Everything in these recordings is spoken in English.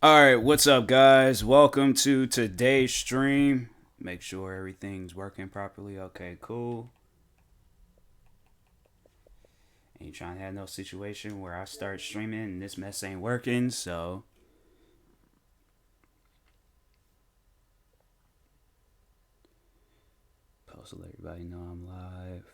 Alright, what's up, guys? Welcome to today's stream. Make sure everything's working properly. Okay, cool. Ain't trying to have no situation where I start streaming and this mess ain't working, so. Post to let everybody know I'm live.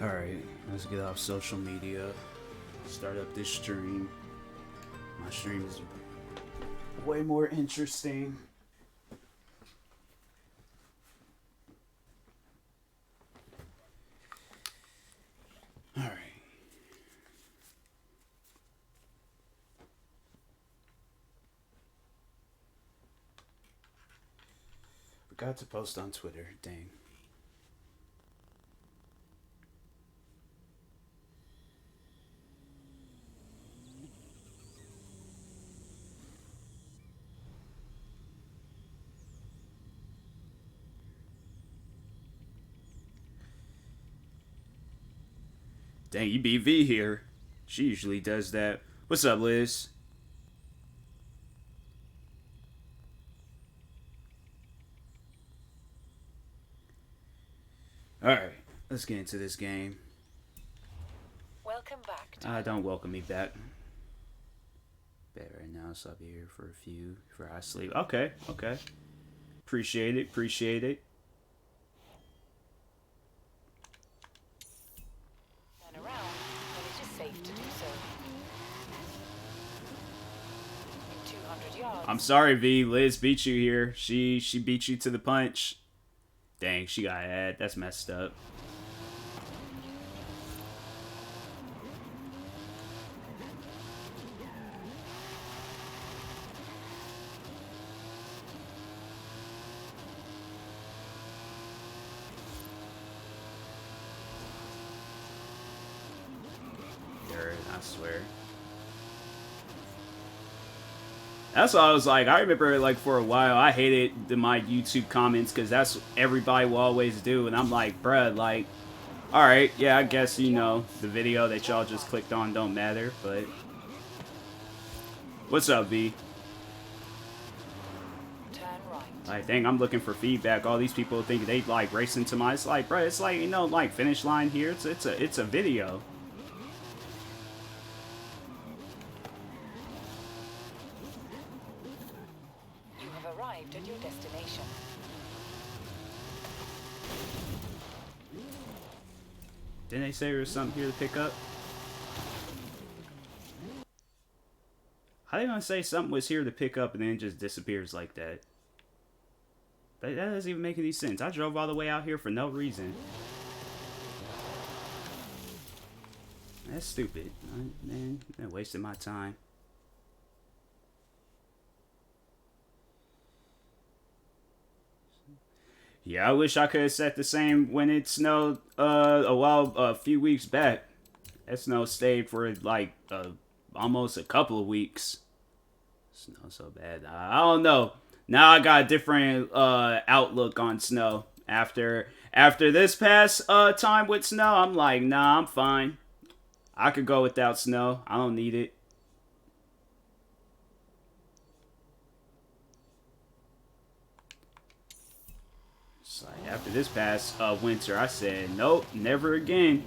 Alright, let's get off social media. Start up this stream. My stream is way more interesting. Alright. Forgot to post on Twitter, dang. Dang, you beat V here. She usually does that. What's up, Liz? Alright, let's get into this game. Welcome back. Don't welcome me back. Bed right now, so I'll be here for a few before I sleep. Okay, okay. Appreciate it, appreciate it. Turn around when it is safe to do so. In 200 yards. I'm sorry, V. Liz beat you here. She beat you to the punch. Dang, she got ad. That's messed up. I swear. That's what I was like. I remember, like, for a while, I hated my YouTube comments because that's what everybody will always do. And I'm like, bruh, like, alright, yeah, I guess, you know, the video that y'all just clicked on don't matter, but. What's up, V? Turn right. Like, dang, I'm looking for feedback. All these people think they, like, race into my. It's like, bruh, it's like, you know, like, finish line here. It's a video. Arrived at your destination. Didn't they say there was something here to pick up? How they gonna say something was here to pick up and then it just disappears like that? That doesn't even make any sense. I drove all the way out here for no reason. That's stupid. Man, I wasted my time. Yeah, I wish I could have said the same when it snowed a few weeks back. That snow stayed for like almost a couple of weeks. Snow so bad. I don't know. Now I got a different outlook on snow. After this past time with snow, I'm like, nah, I'm fine. I could go without snow. I don't need it. So after this past winter, I said, nope, never again.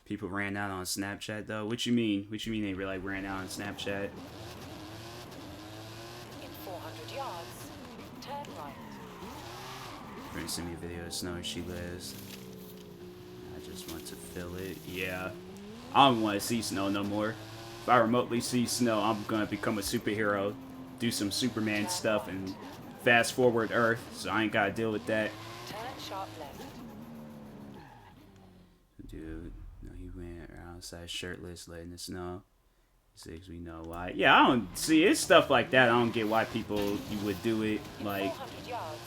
People ran out on Snapchat, though. What you mean? What you mean they really ran out on Snapchat? In 400 yards, turn right. Friend sent me a video of snow where she lives. I just want to feel it. Yeah. I don't want to see snow no more. If I remotely see snow, I'm gonna become a superhero, do some Superman stuff, and fast forward Earth, so I ain't gotta deal with that. Turn sharp left. Dude, no, he went outside shirtless, letting it snow. Six, we know why. Yeah, I don't see it's stuff like that. I don't get why people you would do it. Like, 400 yards.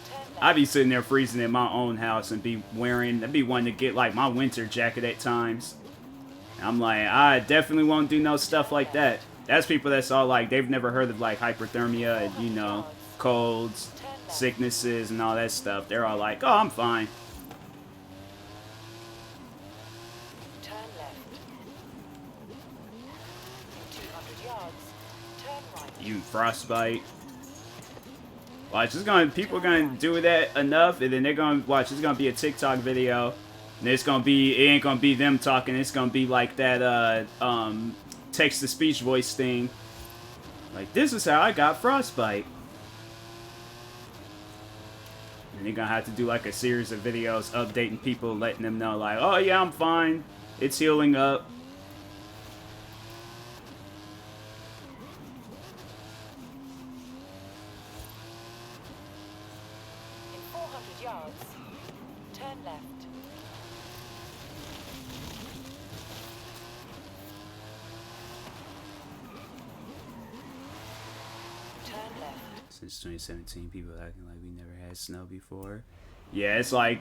Turn left. I'd be sitting there freezing in my own house and I'd be wanting to get like my winter jacket at times. I'm like, I definitely won't do no stuff like that. That's people that's all like, they've never heard of like hypothermia and, you know, colds, sicknesses, and all that stuff. They're all like, oh, I'm fine. Turn left. In 200 yards. Turn right. You frostbite. Watch, people are gonna do that enough, and then they're gonna watch. It's gonna be a TikTok video, and it ain't gonna be them talking. It's gonna be like that text to speech voice thing. Like, this is how I got frostbite. And they're gonna have to do like a series of videos updating people, letting them know like, oh yeah, I'm fine. It's healing up. In 400 yards. Turn left. Turn left. Since 2017, people acting like we never had snow before. Yeah, it's like,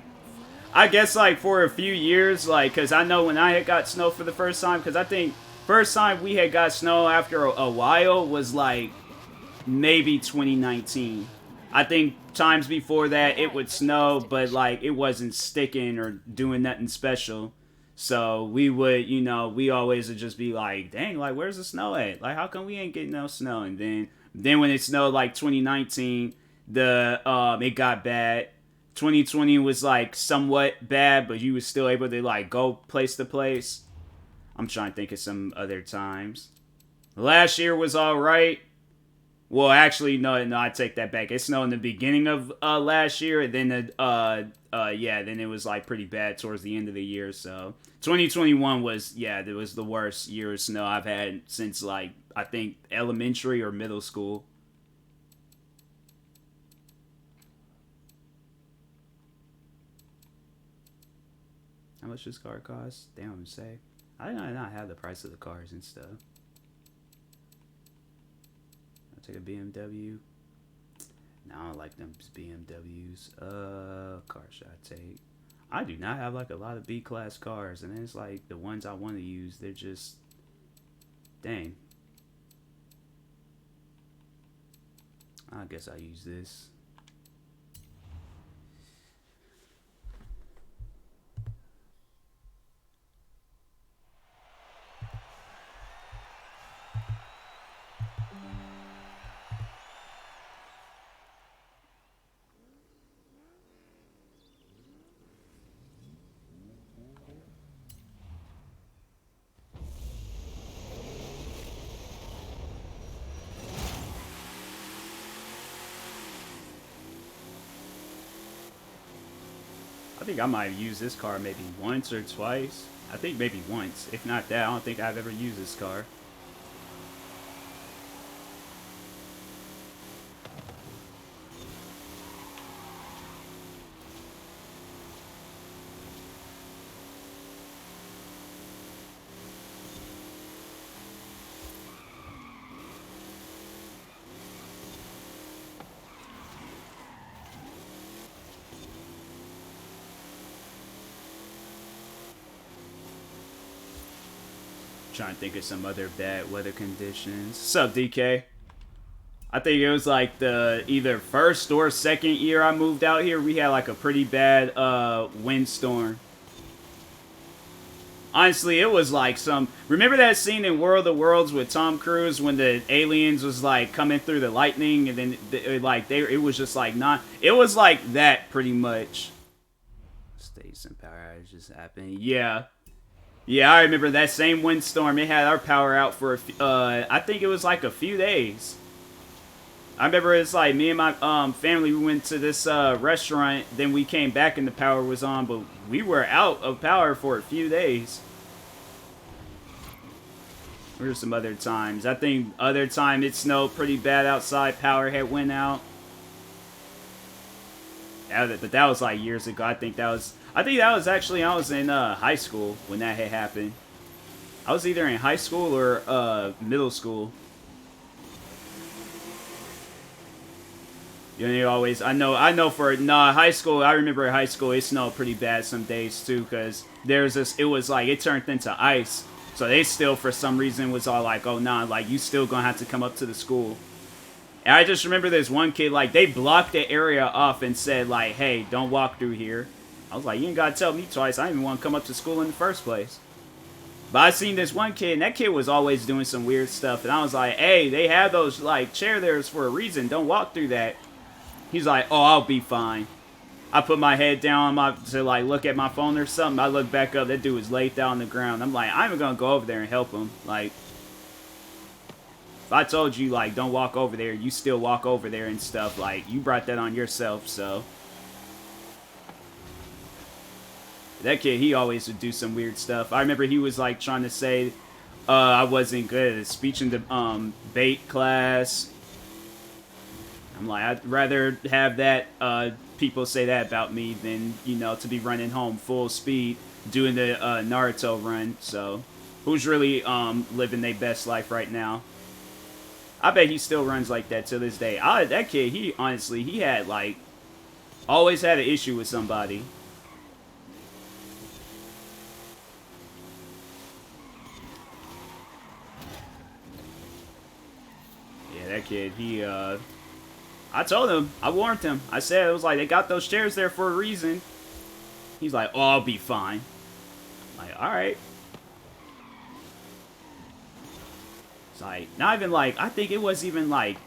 I guess like for a few years, like, because I know when I had got snow for the first time, because I think first time we had got snow after a while was like maybe 2019. I think times before that it would snow, but like it wasn't sticking or doing nothing special. So we would, you know, we always would just be like, dang, like where's the snow at? Like how come we ain't getting no snow? And then when it snowed like 2019, it got bad. 2020 was like somewhat bad, but you was still able to like go place to place. I'm trying to think of some other times. Last year was all right. Well, actually, no, I take that back. It snowed in the beginning of last year, and then then it was like pretty bad towards the end of the year. So 2021 was it was the worst year of snow I've had since like I think elementary or middle school. How much does car cost? Damn, say. I did not have the price of the cars and stuff. I'll take a BMW. No, I don't like them BMWs. Car should I take? I do not have like a lot of B-class cars, and it's like the ones I want to use, they're just, dang. I guess I'll use this. I think I might have used this car maybe once or twice. I think maybe once. If not that, I don't think I've ever used this car. Trying to think of some other bad weather conditions. What's up, DK? I think it was like the either first or second year I moved out here, we had like a pretty bad windstorm. Honestly, it was like remember that scene in World of Worlds with Tom Cruise when the aliens was like coming through the lightning, and then it was just like it was like that pretty much. States and power outages happening. Yeah. Yeah, I remember that same windstorm. It had our power out for I think it was like a few days. I remember it's like me and my family, we went to this restaurant, then we came back and the power was on, but we were out of power for a few days. There were some other times. I think other time it snowed pretty bad outside, power had went out. But that was like years ago. I think that was actually, I was in high school when that had happened. I was either in high school or middle school. You know, you always, I know for high school, I remember high school it snowed pretty bad some days too, because there's this, it was like it turned into ice, so they still for some reason was all like, oh nah, like you still gonna have to come up to the school. And I just remember this one kid, like they blocked the area off and said like, hey, don't walk through here. I was like, you ain't gotta tell me twice, I didn't even want to come up to school in the first place. But I seen this one kid, and that kid was always doing some weird stuff, and I was like, hey, they have those like chair there for a reason, don't walk through that. He's like, oh, I'll be fine. I put my head down to like look at my phone or something. I look back up, that dude was laid down on the ground. I'm like, I'm gonna go over there and help him. Like, if I told you like don't walk over there, you still walk over there and stuff. Like, you brought that on yourself. So that kid, he always would do some weird stuff. I remember he was like trying to say I wasn't good at speech and debate class. I'm like, I'd rather have that, people say that about me than, you know, to be running home full speed doing the Naruto run. So, who's really living their best life right now? I bet he still runs like that to this day. That kid, he honestly, he had like, always had an issue with somebody. Yeah, that kid, he, I told him, I warned him. I said, it was like, they got those chairs there for a reason. He's like, oh, I'll be fine. I'm like, alright. It's like, not even like, I think it was even like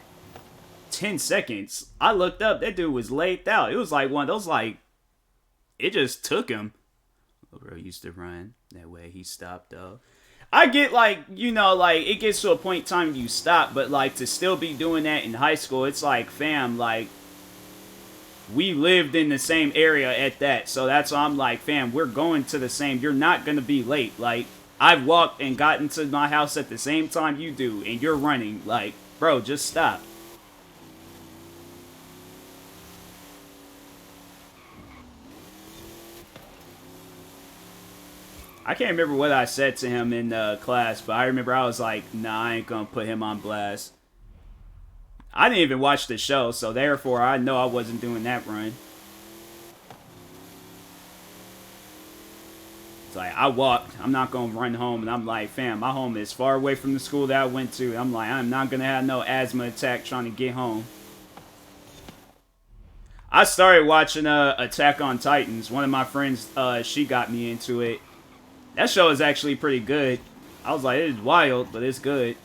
10 seconds. I looked up, that dude was laid out. It was like one of those, like, it just took him. Oh, bro used to run that way. He stopped, though. I get, like, you know, like, it gets to a point in time you stop, but, like, to still be doing that in high school, it's like, fam, like, we lived in the same area at that, so that's why I'm like, fam, we're going to the same, you're not gonna be late, like, I've walked and gotten to my house at the same time you do, and you're running, like, bro, just stop. I can't remember what I said to him in class, but I remember I was like, nah, I ain't gonna put him on blast. I didn't even watch the show, so therefore I know I wasn't doing that run. It's like, I walked, I'm not gonna run home, and I'm like, fam, my home is far away from the school that I went to. I'm like, I'm not gonna have no asthma attack trying to get home. I started watching Attack on Titans. One of my friends, she got me into it. That show is actually pretty good. I was like, it is wild, but it's good.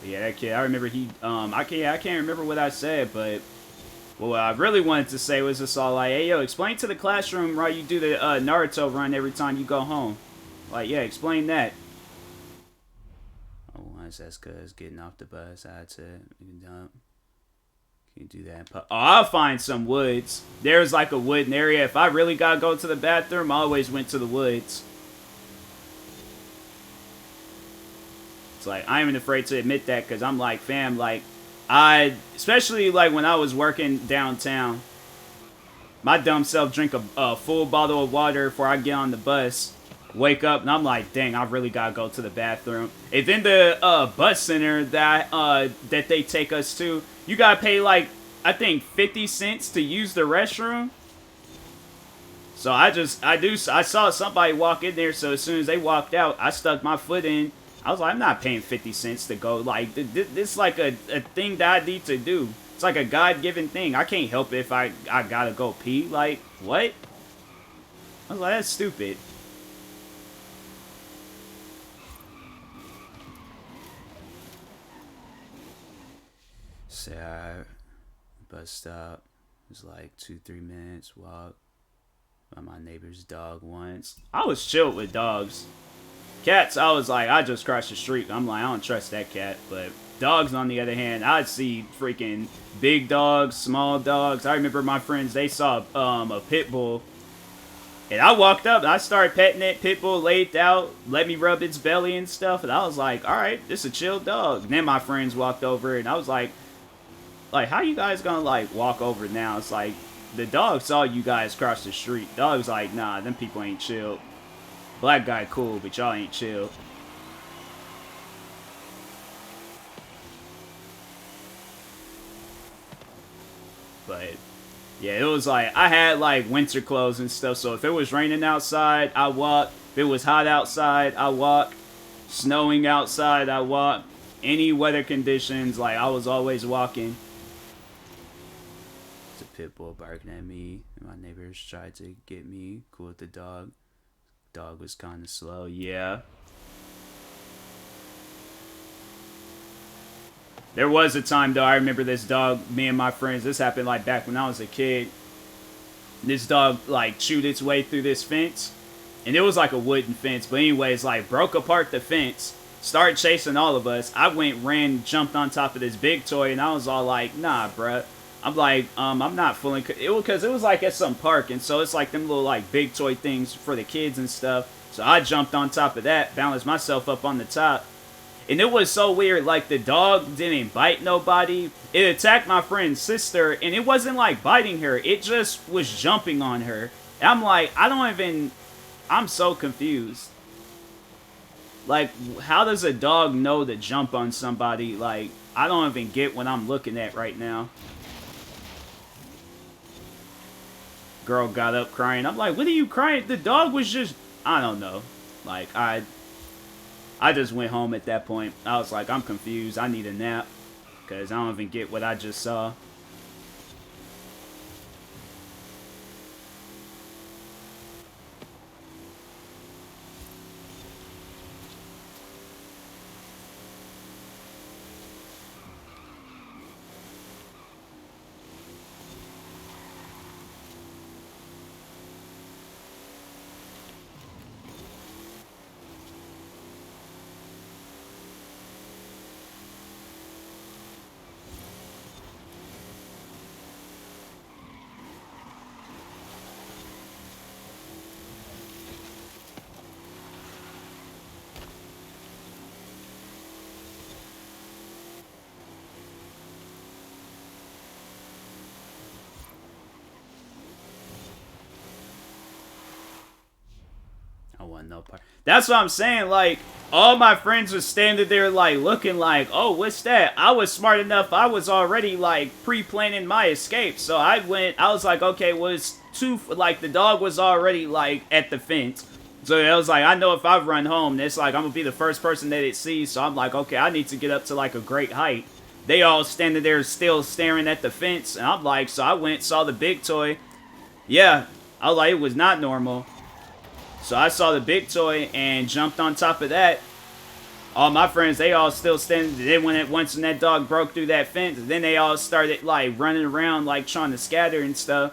But yeah, that kid, I remember he, I can't remember what I said, but what I really wanted to say was just all like, hey, yo, explain to the classroom why you do the Naruto run every time you go home. Like, yeah, explain that. Oh, that's because getting off the bus, I had to dump. Can you do that? Oh, I'll find some woods. There's like a wooden area. If I really gotta go to the bathroom, I always went to the woods. It's like, I ain't even afraid to admit that, because I'm like, fam, like, especially like when I was working downtown, my dumb self drink a full bottle of water before I get on the bus, wake up, and I'm like, dang, I really gotta go to the bathroom. And then the bus center that they take us to, you gotta pay like, I think 50 cents to use the restroom. So I saw somebody walk in there, so as soon as they walked out, I stuck my foot in. I was like, I'm not paying 50 cents to go. Like, this is like a thing that I need to do. It's like a God-given thing. I can't help it if I gotta go pee. Like, what? I was like, that's stupid. Say, alright. Bus stop. It's like 2-3 minutes walk by my neighbor's dog once. I was chilled with dogs. Cats, I was like, I just crossed the street. I'm like, I don't trust that cat. But dogs, on the other hand, I'd see freaking big dogs, small dogs. I remember my friends, they saw a pit bull. And I walked up, and I started petting it. Pit bull laid out, let me rub its belly and stuff. And I was like, all right, this is a chill dog. And then my friends walked over, and I was like, how you guys gonna, like, walk over now? It's like, the dog saw you guys cross the street. Dog's like, nah, them people ain't chill. Black guy cool, but y'all ain't chill. But yeah, it was like I had like winter clothes and stuff. So if it was raining outside, I walked. If it was hot outside, I walked. Snowing outside, I walked. Any weather conditions, like I was always walking. It's a pit bull barking at me. My neighbors tried to get me. Cool with the dog. Dog was kind of slow. Yeah. There was a time, though, I remember this dog, me and my friends, this happened, like, back when I was a kid. This dog, like, chewed its way through this fence. And it was, like, a wooden fence. But anyways, like, broke apart the fence. Started chasing all of us. I went, ran, jumped on top of this big toy. And I was all like, nah, bruh. I'm like, I'm not fooling. Because it was, like, at some park. And so it's, like, them little, like, big toy things for the kids and stuff. So I jumped on top of that, balanced myself up on the top. And it was so weird, like, the dog didn't bite nobody. It attacked my friend's sister, and it wasn't, like, biting her. It just was jumping on her. And I'm like, I'm so confused. Like, how does a dog know to jump on somebody? Like, I don't even get what I'm looking at right now. Girl got up crying. I'm like, what are you crying? The dog was just, I don't know. Like, I just went home at that point. I was like, I'm confused. I need a nap. Because I don't even get what I just saw. I want no part. That's what I'm saying. Like, all my friends were standing there, like, looking like, oh, what's that? I was smart enough. I was already, like, pre-planning my escape. So I was like, okay, well, it's like, the dog was already, like, at the fence. So I was like, I know if I run home, it's like, I'm going to be the first person that it sees. So I'm like, okay, I need to get up to, like, a great height. They all standing there still staring at the fence. And I'm like, so I went, saw the big toy. Yeah, I was like, it was not normal. So I saw the big toy and jumped on top of that. All my friends, they all still standing. Then once that dog broke through that fence, then they all started like running around like trying to scatter and stuff.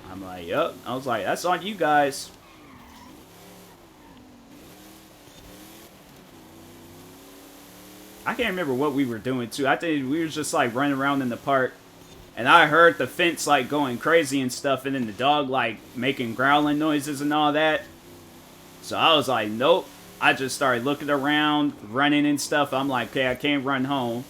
I'm like, yup. I was like, that's on you guys. I can't remember what we were doing too. I think we were just like running around in the park. And I heard the fence, like, going crazy and stuff, and then the dog, like, making growling noises and all that. So I was like, nope. I just started looking around, running and stuff. I'm like, okay, I can't run home.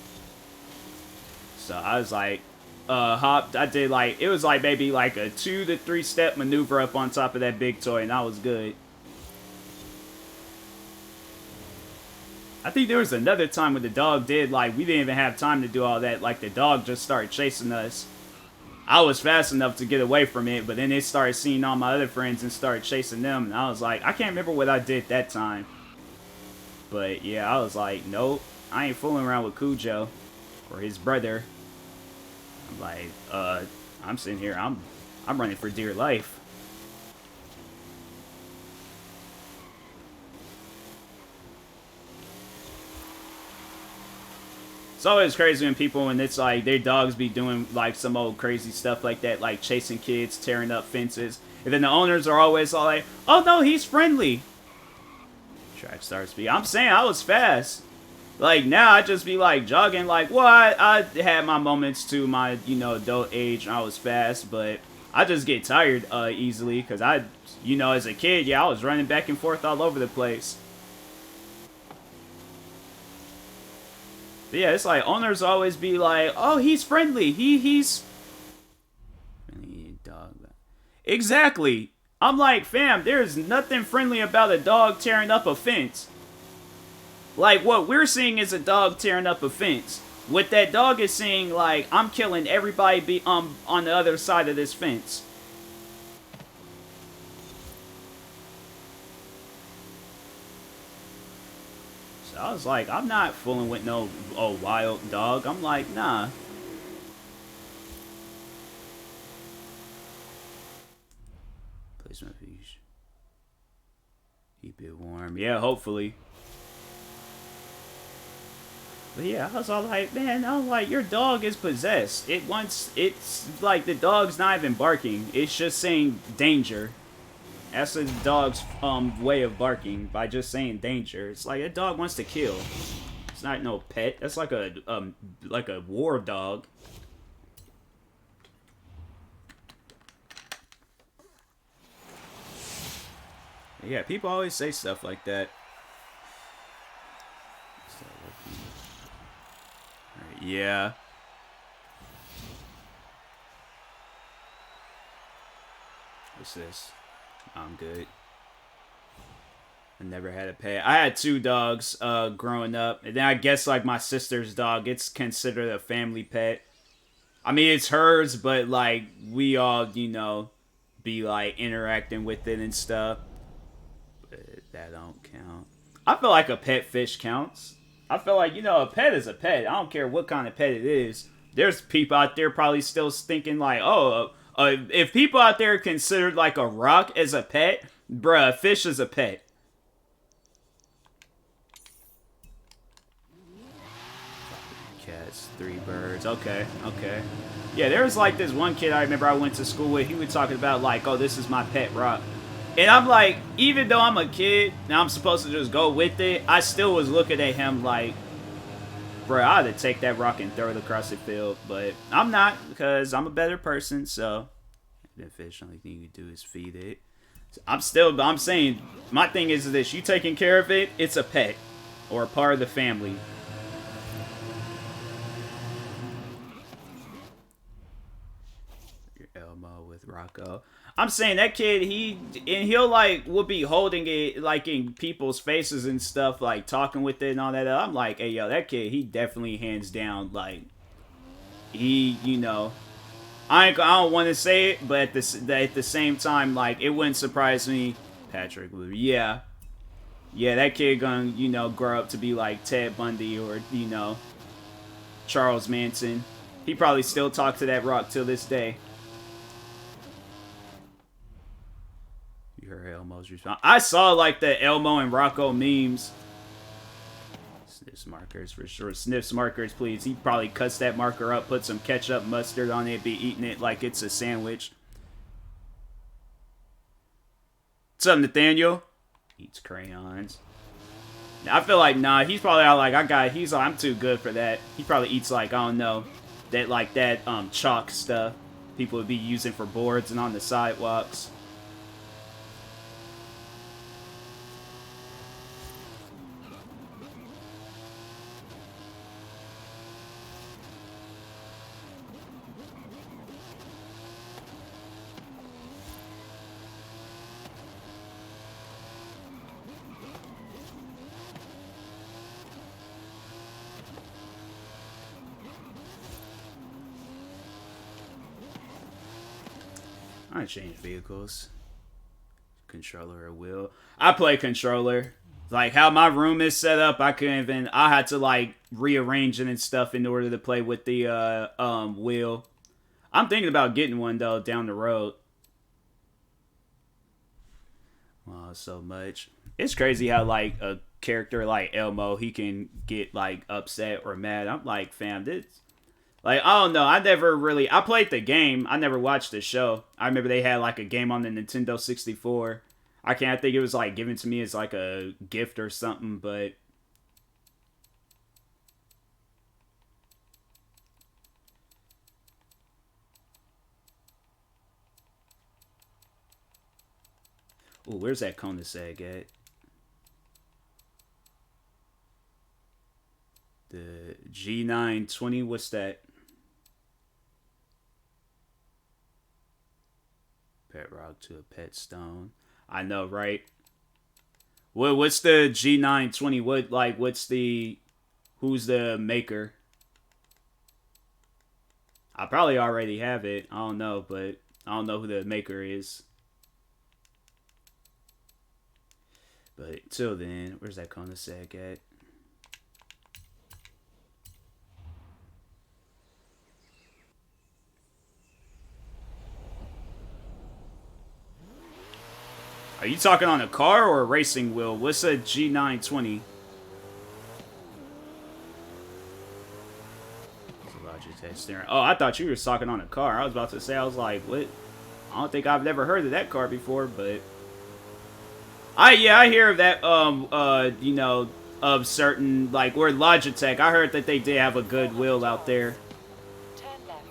So I was like, hopped. I did, like, it was, like, maybe, like, a 2 to 3 step maneuver up on top of that big toy, and I was good. I think there was another time when the dog did, like, we didn't even have time to do all that. Like, the dog just started chasing us. I was fast enough to get away from it, but then it started seeing all my other friends and started chasing them. And I was like, I can't remember what I did that time. But, yeah, I was like, nope, I ain't fooling around with Cujo or his brother. I'm like, I'm sitting here, I'm running for dear life. It's always crazy when people, when it's like their dogs be doing like some old crazy stuff like that, like chasing kids, tearing up fences, and then the owners are always all like, "Oh no, he's friendly." Track star speed. I'm saying I was fast. Like now I just be like jogging. Like, well, I had my moments to my adult age, and I was fast, but I just get tired easily because as a kid, yeah, I was running back and forth all over the place. But yeah, it's like owners always be like, "Oh, he's friendly. He's dog." Exactly. I'm like, fam, there's nothing friendly about a dog tearing up a fence. Like what we're seeing is a dog tearing up a fence. What that dog is seeing, like, I'm killing everybody on the other side of this fence. So I was like, I'm not fooling with no wild dog. I'm like, nah. Placement fish. Keep it warm. Yeah, hopefully. But yeah, I was all like, man, I'm like, your dog is possessed. It's like the dog's not even barking. It's just saying danger. That's the dog's way of barking, by just saying danger. It's like a dog wants to kill. It's not no pet. That's like a war dog. Yeah, people always say stuff like that. Alright, yeah. What's this? I'm good. I never had a pet. I had 2 dogs growing up. And then I guess like my sister's dog, it's considered a family pet. I mean, it's hers, but like we all, be like interacting with it and stuff. But that don't count. I feel like a pet fish counts. I feel like, a pet is a pet. I don't care what kind of pet it is. There's people out there probably still thinking like, oh, if people out there considered like a rock as a pet, bruh, a fish is a pet. Cats, 3 birds. Okay. Yeah, there was like this one kid I remember I went to school with. He was talking about like, oh, this is my pet rock. And I'm like, even though I'm a kid, and I'm supposed to just go with it, I still was looking at him like, bro, I had to take that rock and throw it across the field. But I'm not, because I'm a better person, so the fish, only thing you do is feed it. So I'm saying, my thing is this, you taking care of it, it's a pet. Or a part of the family. Your Elmo with Rocco. I'm saying that kid, he'll like will be holding it like in people's faces and stuff, like talking with it and all that. I'm like, hey yo, that kid, he definitely hands down like I don't want to say it, but at the same time, like it wouldn't surprise me. Patrick, yeah, that kid gonna grow up to be like Ted Bundy or Charles Manson. He probably still talk to that rock till this day. Her Elmo's response. I saw like the Elmo and Rocco memes. Sniffs markers for sure. Sniffs markers, please. He probably cuts that marker up, put some ketchup, mustard on it, be eating it like it's a sandwich. What's up, Nathaniel? Eats crayons. I feel like he's probably out like I'm too good for that. He probably eats like I don't know that chalk stuff people would be using for boards and on the sidewalks. I change vehicles. Controller or wheel. I play controller. Like how my room is set up, I had to like rearrange it and stuff in order to play with the wheel. I'm thinking about getting one though down the road. Well, so much. It's crazy how like a character like Elmo, he can get like upset or mad. I'm like, fam, this like I don't know. I played the game. I never watched the show. I remember they had like a game on the Nintendo 64. I think it was like given to me as like a gift or something, but oh, where's that Koenigsegg at? The G920, what's that? Pet rock to a pet stone. I know, right? What's the G920? Who's the maker? I probably already have it. I don't know, but I don't know who the maker is. But till then, where's that Koenigsegg at? Are you talking on a car or a racing wheel? What's a G920? Logitech steering. Oh, I thought you were talking on a car. I was about to say, I was like, what? I don't think I've never heard of that car before, but I hear of that of certain like where Logitech. I heard that they did have a good wheel out there. Turn left.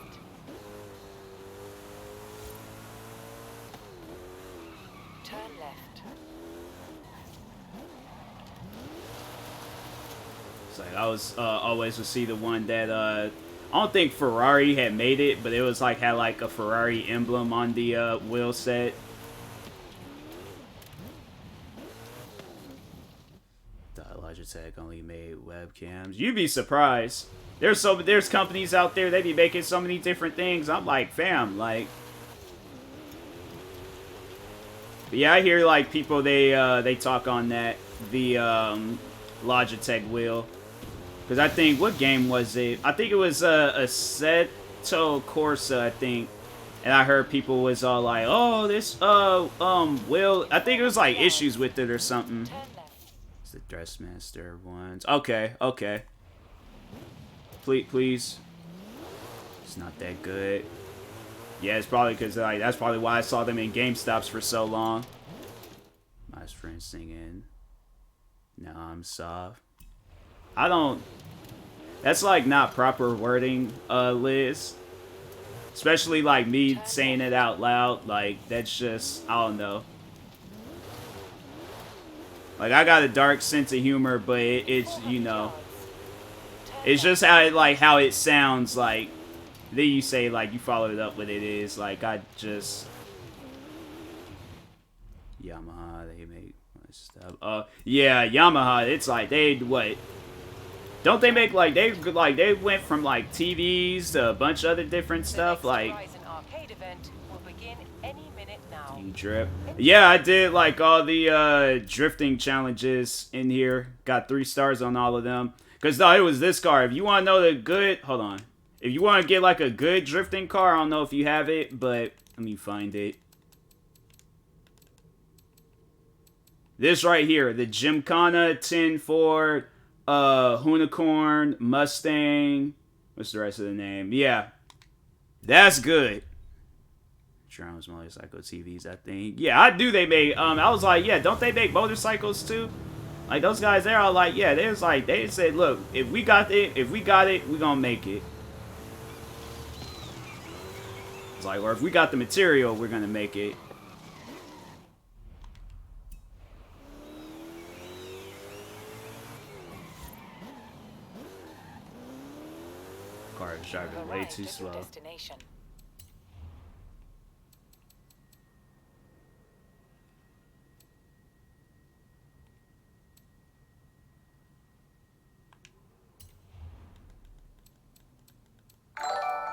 Turn left. It's like I was always to see the one that I don't think Ferrari had made it, but it was like had like a Ferrari emblem on the wheel set. Logitech only made webcams. You'd be surprised. There's companies out there, they be making so many different things. I'm like, fam, like. But yeah, I hear like people they talk on that the Logitech wheel. Because I think, what game was it? I think it was a Assetto Corsa, I think. And I heard people was all like, oh, this, wheel. I think it was like issues with it or something. It's the Dressmaster ones. Okay, okay. Please. It's not that good. Yeah, it's probably because, like, that's probably why I saw them in GameStops for so long. My friend singing, "No, I'm soft." I don't. That's like not proper wording, Liz. Especially like me saying it out loud. Like that's just, I don't know. Like I got a dark sense of humor, but it's you know, it's just how it sounds. Like then you say like you follow it up with it is like I just Yamaha, they make stuff. Yeah, Yamaha. It's like they what. Don't they make like they went from like TVs to a bunch of other different stuff like you drip. Yeah, I did like all the drifting challenges in here. Got 3 stars on all of them. Cause no, it was this car. If you want to know the good, hold on. If you want to get like a good drifting car, I don't know if you have it, but let me find it. This right here, the Gymkhana 10 Unicorn, Mustang. What's the rest of the name? Yeah. That's good. Drones, motorcycle TVs, I think. Yeah, I do they make, I was like, yeah, don't they make motorcycles too? Like, those guys there are like, yeah, they was like, they said, look, if we got it, we gonna make it. It's like, or if we got the material, we're gonna make it. Car is driving way too slow.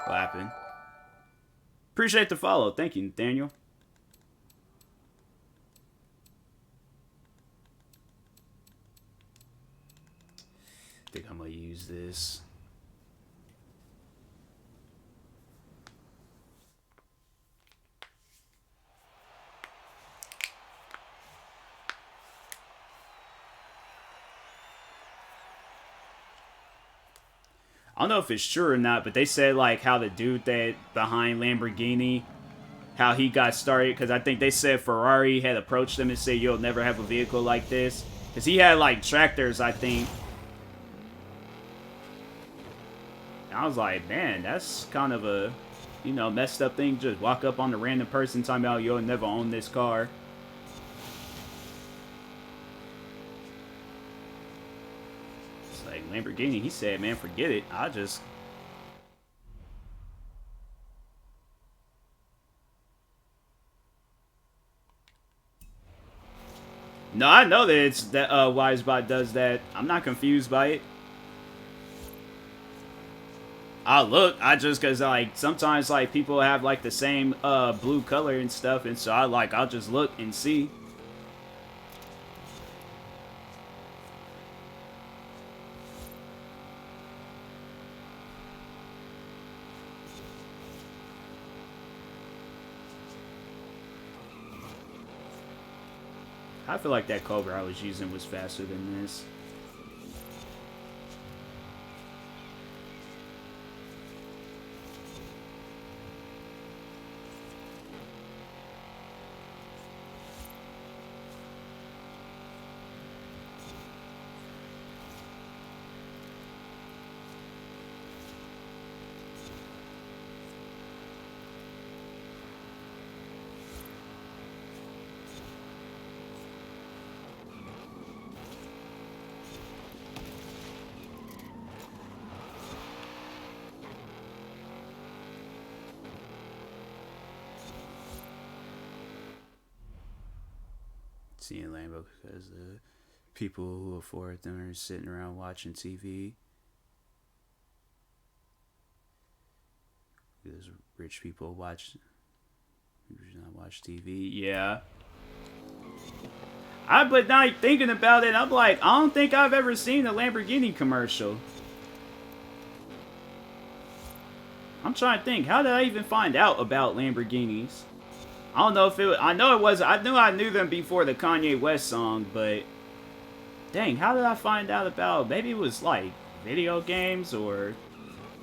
What happened? Appreciate the follow. Thank you, Nathaniel. I think I'm gonna use this. I don't know if it's true or not, but they said like how the dude that behind Lamborghini, how he got started, because I think they said Ferrari had approached him and said you'll never have a vehicle like this, because he had like tractors, I think. And I was like, man, that's kind of a, you know, messed up thing. Just walk up on a random person talking about you'll never own this car. It's like Lamborghini, he said, man, forget it. I just... No, I know that it's that Wisebot does that. I'm not confused by it. I'll look. I just cause like sometimes like people have like the same blue color and stuff, and so I'll just look and see. I feel like that Cobra I was using was faster than this. Seeing Lambo because the people who afford them are sitting around watching TV. Because rich people watch TV. Yeah. But now thinking about it, I'm like, I don't think I've ever seen a Lamborghini commercial. I'm trying to think, how did I even find out about Lamborghinis? I don't know if it was, I know it was, I knew them before the Kanye West song, but dang, how did I find out about, maybe it was like video games or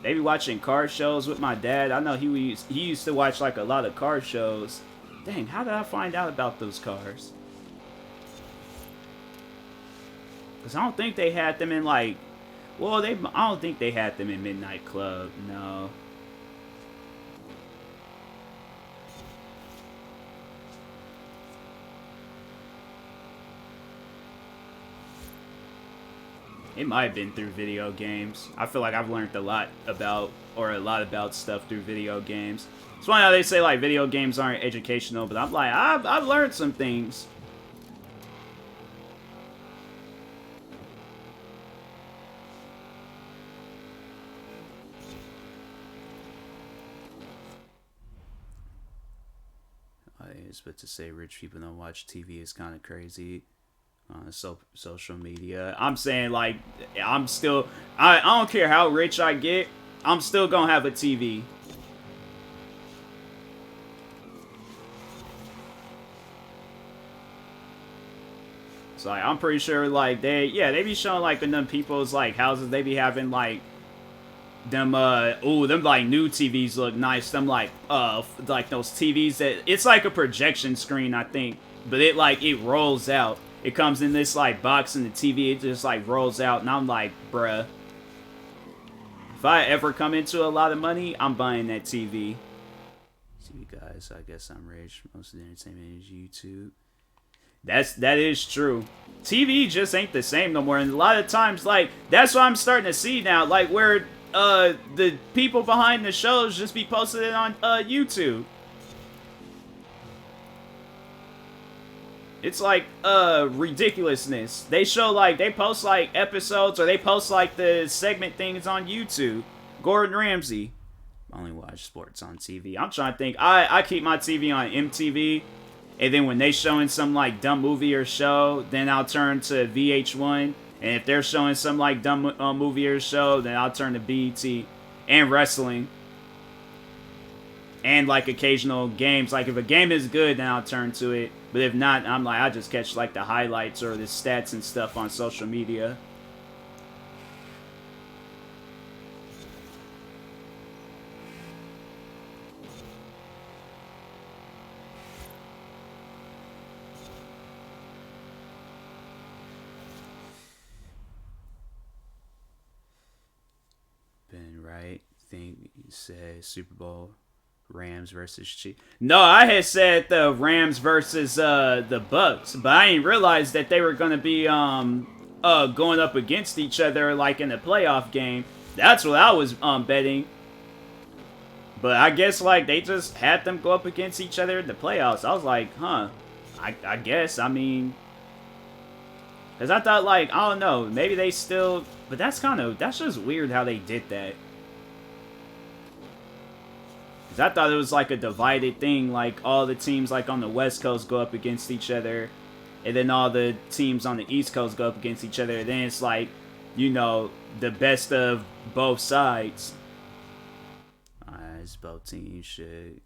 maybe watching car shows with my dad. I know he used to watch like a lot of car shows. Dang, how did I find out about those cars? Because I don't think they had them in like, well, I don't think they had them in Midnight Club, no. It might have been through video games. I feel like I've learned a lot about stuff through video games. It's funny how they say like video games aren't educational, but I'm like, I've learned some things. But to say rich people don't watch TV is kind of crazy. On social media, I'm saying like I don't care how rich I get, I'm still gonna have a TV. So like, I'm pretty sure like they be showing like in them people's like houses, they be having like them them like new TVs look nice. Them like those TVs that it's like a projection screen, I think, but it rolls out. It comes in this like box and the TV, it just like rolls out, and I'm like, bruh. If I ever come into a lot of money, I'm buying that TV. See, guys, I guess I'm rich. Most of the entertainment is YouTube. That is true. TV just ain't the same no more, and a lot of times, like, that's what I'm starting to see now, like where the people behind the shows just be posting it on YouTube. It's like ridiculousness. They show like they post like episodes or they post like the segment things on YouTube. Gordon Ramsay. I only watch sports on TV. I'm trying to think. I keep my TV on MTV, and then when they showing some like dumb movie or show, then I'll turn to VH1. And if they're showing some like dumb movie or show, then I'll turn to BET and wrestling. And like occasional games. Like if a game is good, then I'll turn to it. But if not, I'm like, I just catch like the highlights or the stats and stuff on social media. Say Super Bowl. Rams versus Chiefs. No, I had said the Rams versus the Bucks, but I didn't realize that they were gonna be going up against each other like in a playoff game. That's what I was betting. But I guess like they just had them go up against each other in the playoffs. I was like, huh. I guess. I mean, because I thought like, I don't know, maybe they still, but that's just weird how they did that. I thought it was like a divided thing, like all the teams like on the West Coast go up against each other, and then all the teams on the East Coast go up against each other, and then it's like, you know, the best of both sides. Alright, both teams should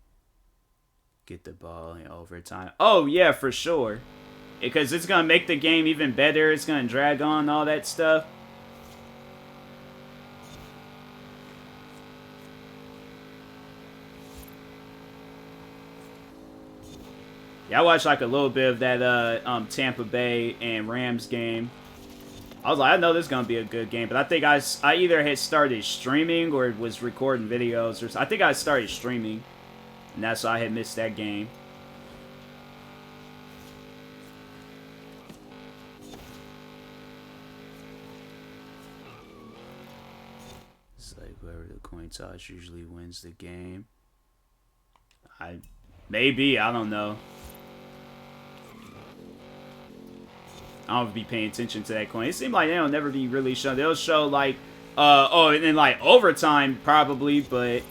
get the ball in overtime. Oh yeah, for sure. Because it's going to make the game even better, it's going to drag on, all that stuff. Yeah, I watched like a little bit of that Tampa Bay and Rams game. I was like, I know this is gonna be a good game, but I think I either had started streaming or was recording videos, or I think I started streaming, and that's why I had missed that game. It's like whoever the coin toss usually wins the game. Maybe, I don't know. I don't be paying attention to that coin. It seems like they don't never be really shown. They'll show like, and then like overtime probably, but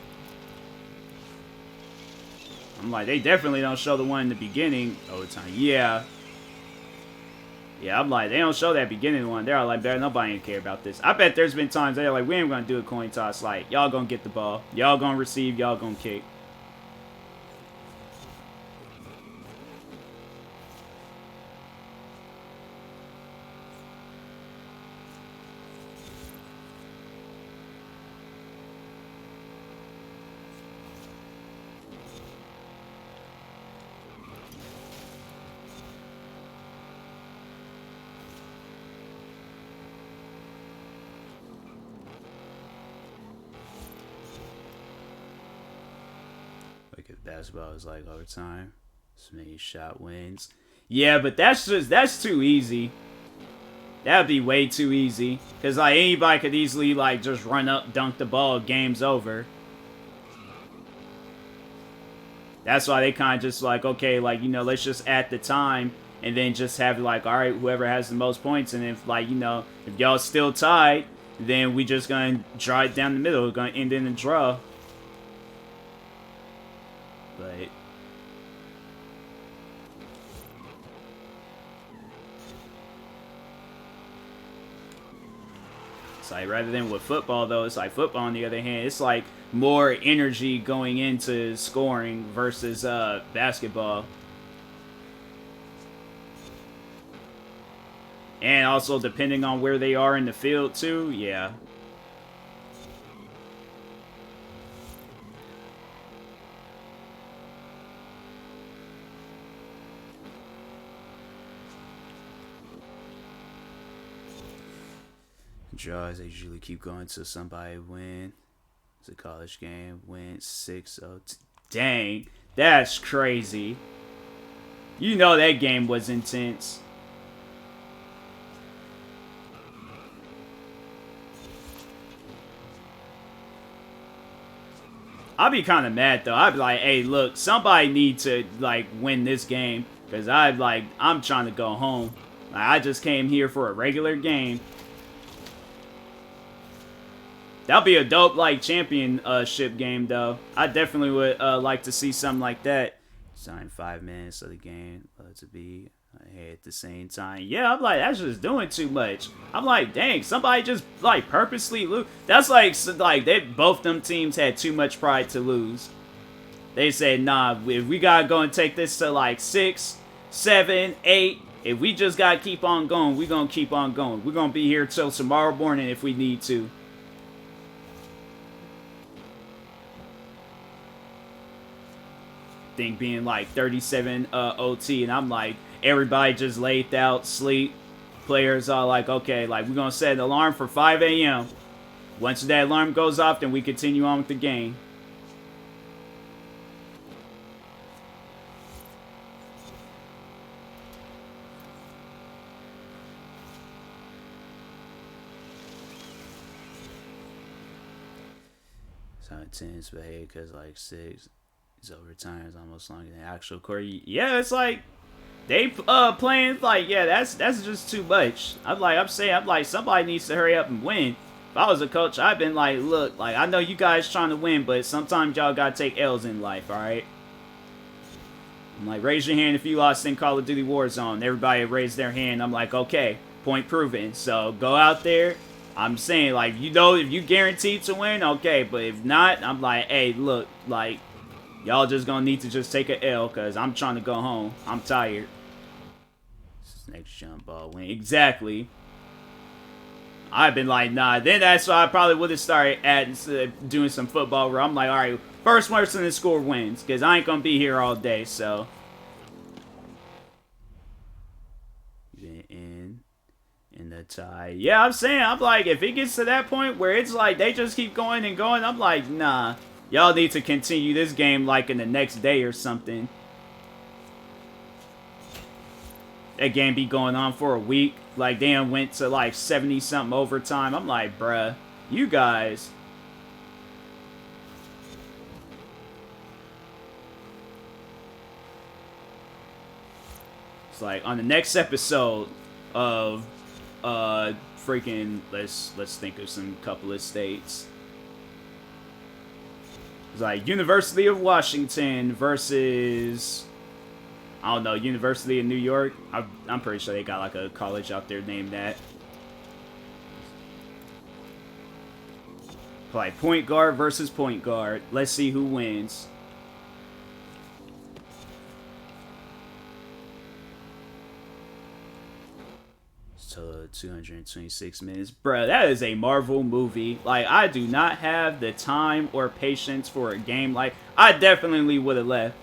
I'm like, they definitely don't show the one in the beginning. Overtime, yeah. Yeah, I'm like, they don't show that beginning one. They're all like, nobody ain't care about this. I bet there's been times they're like, we ain't gonna do a coin toss. Like, y'all gonna get the ball. Y'all gonna receive. Y'all gonna kick. Basketball is like overtime. So many shot wins. Yeah, but that's too easy. That'd be way too easy. Cause like anybody could easily like just run up, dunk the ball, game's over. That's why they kind of just like, okay, like, you know, let's just add the time and then just have like, all right, whoever has the most points, and if like, you know, if y'all still tied, then we just gonna draw it down the middle. We're gonna end in a draw. But it's like rather than with football though, it's like football on the other hand, it's like more energy going into scoring versus basketball. And also depending on where they are in the field too, yeah. Draws, they usually keep going till somebody win. It's a college game. Win 6-0. Dang, that's crazy. You know that game was intense. I'd be kind of mad though. I'd be like, hey, look, somebody needs to like win this game, because I'm trying to go home. Like, I just came here for a regular game. That'll be a dope, like, championship game, though. I definitely would like to see something like that. Sign 5 minutes of the game to be here at the same time. Yeah, I'm like, that's just doing too much. I'm like, dang, somebody just, like, purposely lose. That's like both them teams had too much pride to lose. They said, nah, if we gotta go and take this to, like, 6, 7, 8, if we just gotta keep on going, we gonna keep on going. We're gonna be here till tomorrow morning if we need to. Thing being like 37 OT, and I'm like, everybody just laid out, sleep. Players are like, okay, like we're gonna set an alarm for 5 a.m. Once that alarm goes off, then we continue on with the game. So 10's behaved because like 6 is overtime is almost longer than actual court. Yeah, it's like they playing like, yeah, that's just too much. I'm like somebody needs to hurry up and win. If I was a coach, I've been like, look, like I know you guys trying to win, but sometimes y'all gotta take L's in life, all right? I'm like, raise your hand if you lost in Call of Duty Warzone. Everybody raised their hand. I'm like, okay, point proven. So go out there. I'm saying, like, you know, if you guaranteed to win, okay, but if not, I'm like, hey, look, like, y'all just gonna need to just take a L, because I'm trying to go home. I'm tired. Next jump ball win. Exactly. I've been like, nah. Then that's why I probably would have started doing some football where I'm like, all right, first person to score wins, because I ain't gonna be here all day, so. In the tie. Yeah, I'm saying, I'm like, if it gets to that point where it's like they just keep going and going, I'm like, nah. Y'all need to continue this game like in the next day or something. That game be going on for a week. Like, damn, went to like 70-something overtime. I'm like, bruh, you guys. It's like on the next episode of freaking let's think of some couple of states. It's like University of Washington versus, I don't know, University of New York. I'm pretty sure they got like a college out there named that. Like point guard versus point guard. Let's see who wins. So 226 minutes. Bruh, that is a Marvel movie. Like, I do not have the time or patience for a game. Like, I definitely would have left.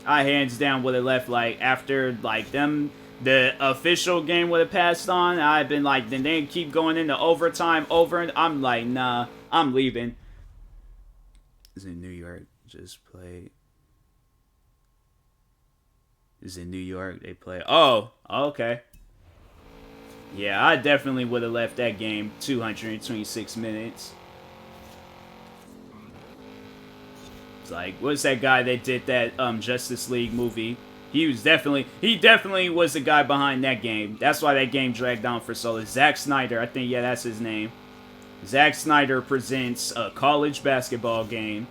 I hands down would have left, like, after, like, the official game would have passed on. I've been like, then they keep going into overtime over, and I'm like, nah, I'm leaving. Is in New York. Just played. Is in New York. They play. Oh, okay. Yeah, I definitely would have left that game 226 minutes. It's like, what's that guy that did that Justice League movie? He definitely was the guy behind that game. That's why that game dragged on for so long. Zack Snyder, I think, yeah, that's his name. Zack Snyder presents a college basketball game.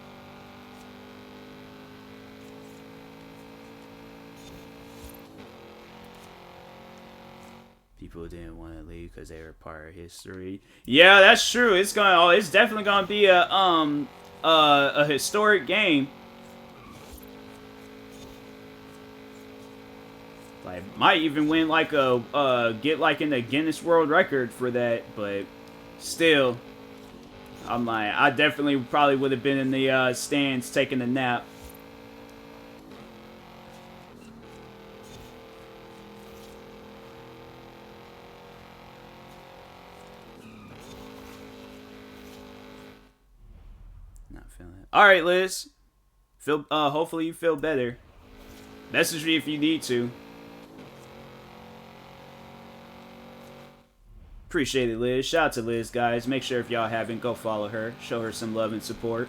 People didn't want to leave because they were part of history. Yeah, that's true. It's definitely gonna be a historic game. Like, might even win like get like in the Guinness World Record for that, but still, I'm like, I definitely probably would have been in the stands taking a nap. Not feeling it. All right, Liz. Hopefully you feel better. Message me if you need to. Appreciate it, Liz. Shout out to Liz, guys. Make sure if y'all haven't, go follow her. Show her some love and support.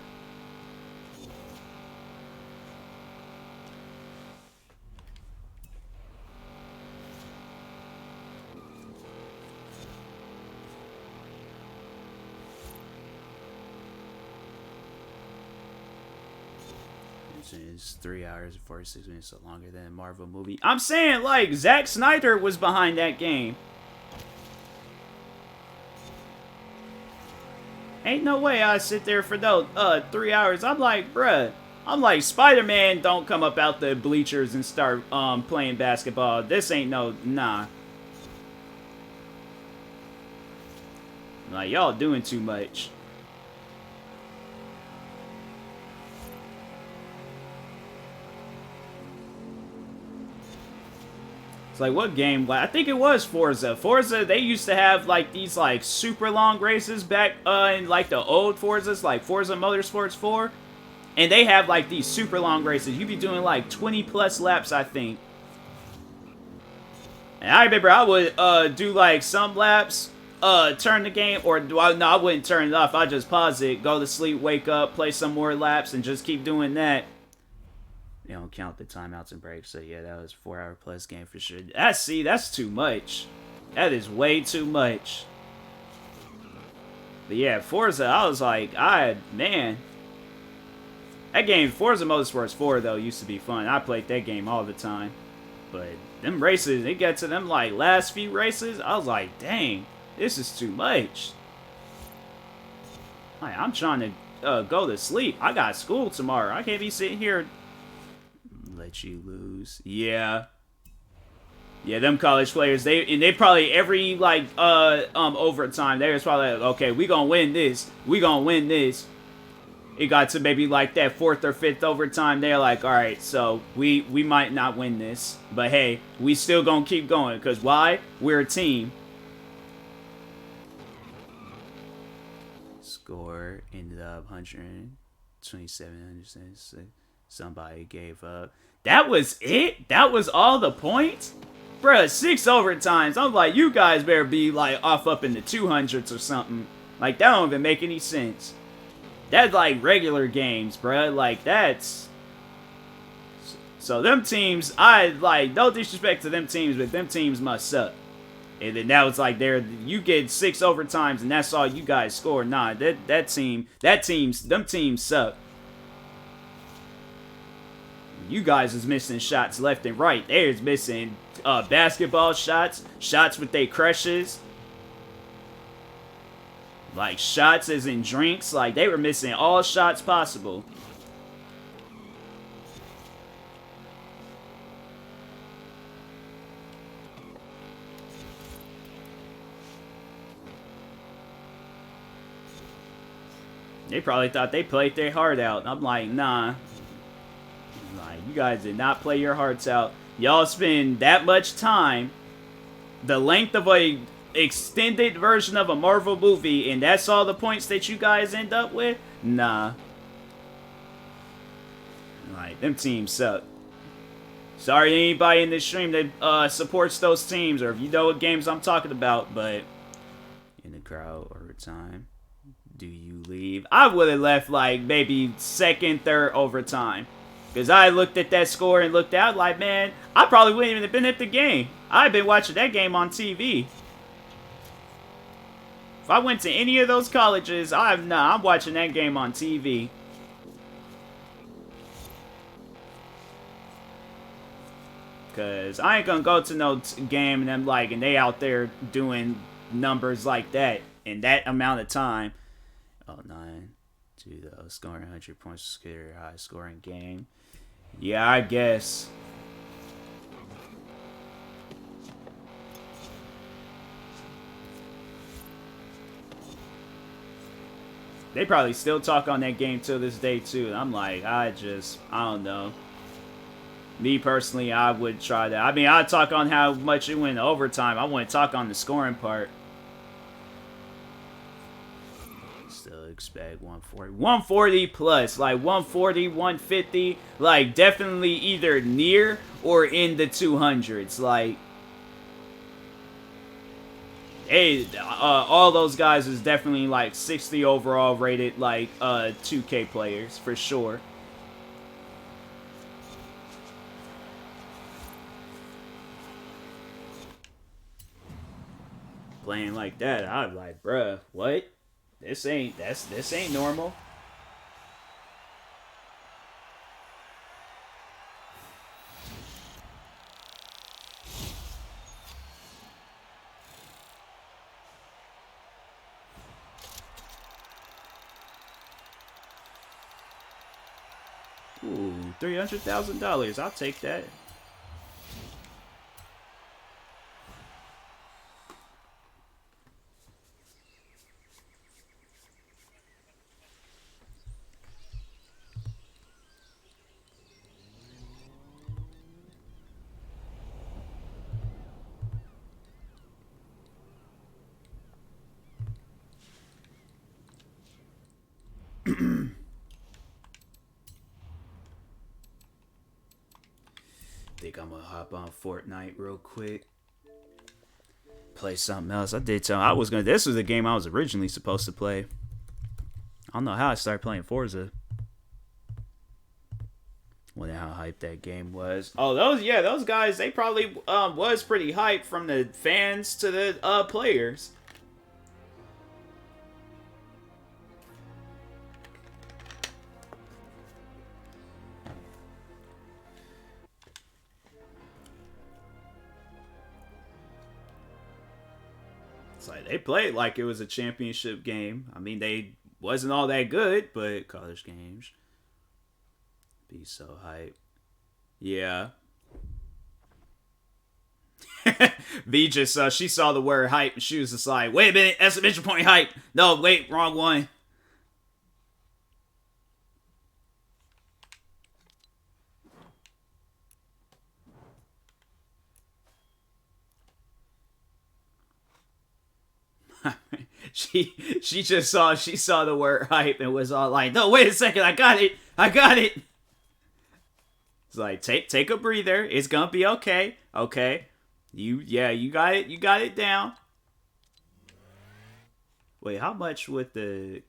It's 3 hours and 46 minutes, so longer than a Marvel movie. I'm saying, like, Zack Snyder was behind that game. Ain't no way I sit there for those 3 hours. I'm like, bruh. I'm like, Spider-Man don't come up out the bleachers and start playing basketball. This ain't no, nah. Like, y'all doing too much. It's like, what game? I think it was Forza. Forza, they used to have, like, these, like, super long races back in, like, the old Forzas, like Forza Motorsports 4. And they have, like, these super long races. You'd be doing, like, 20-plus laps, I think. And I remember I would do, like, some laps, turn the game, or, well, no, I wouldn't turn it off. I'd just pause it, go to sleep, wake up, play some more laps, and just keep doing that. You don't count the timeouts and breaks, so yeah, that was a 4-hour plus game for sure. That's too much. That is way too much. But yeah, Forza, I was like, man. That game, Forza Motorsports 4, though, used to be fun. I played that game all the time. But them races, it got to them, like, last few races, I was like, dang, this is too much. Like, I'm trying to go to sleep. I got school tomorrow. I can't be sitting here. Let you lose. Yeah. Yeah, them college players, they probably every, like, overtime, they was probably like, okay, we gonna win this. We gonna win this. It got to maybe, like, that 4th or 5th overtime. They're like, all right, so we might not win this. But, hey, we still gonna keep going. Because why? We're a team. Score ended up 127. Somebody gave up. That was it? That was all the points? Bruh, 6 overtimes. I'm like, you guys better be, like, off up in the 200s or something. Like, that don't even make any sense. That's like regular games, bruh. Like, that's... So, them teams, no disrespect to them teams, but them teams must suck. And then now it's like, you get 6 overtimes and that's all you guys score. Nah, them teams suck. You guys is missing shots left and right. There's missing basketball shots, shots with their crushes. Like, shots as in drinks. Like, they were missing all shots possible. They probably thought they played their heart out. I'm like, nah. Like, you guys did not play your hearts out. Y'all spend that much time, the length of a extended version of a Marvel movie, and that's all the points that you guys end up with? Nah. Like, them teams suck. Sorry to anybody in this stream that supports those teams, or if you know what games I'm talking about, but in the crowd overtime, do you leave? I would have left, like, maybe 2nd, 3rd overtime. Because I looked at that score and looked out like, man, I probably wouldn't even have been at the game. I've been watching that game on TV. If I went to any of those colleges, I'm watching that game on TV. Because I ain't going to go to no game and and they out there doing numbers like that in that amount of time. Oh, 9 to the scoring 100 points to a high scoring game. Yeah, I guess. They probably still talk on that game till this day, too. I'm like, I don't know. Me, personally, I would try that. I mean, I'd talk on how much it went to overtime. I wouldn't talk on the scoring part. Still expect 140. 140 plus. Like, 140, 150. Like, definitely either near or in the 200s. Like... Hey, all those guys is definitely, like, 60 overall rated, like, 2K players, for sure. Playing like that, I'm like, bruh, what? This ain't normal. Ooh, $300,000. I'll take that. think I'm gonna hop on Fortnite real quick. Play something else. I did tell I was gonna. This was the game I was originally supposed to play. I don't know how I started playing Forza. Wonder how hyped that game was. Oh, those guys, they probably was pretty hyped from the fans to the players. It's like they played like it was a championship game. I mean, they wasn't all that good, but college games be so hype. Yeah. V just she saw the word hype and she was just like, wait a minute, exclamation point hype. No, wait, wrong one. she just saw the word hype and was all like, no, wait a second, I got it. It's like, take a breather. It's gonna be okay. Okay. You got it down. Wait, how much with the...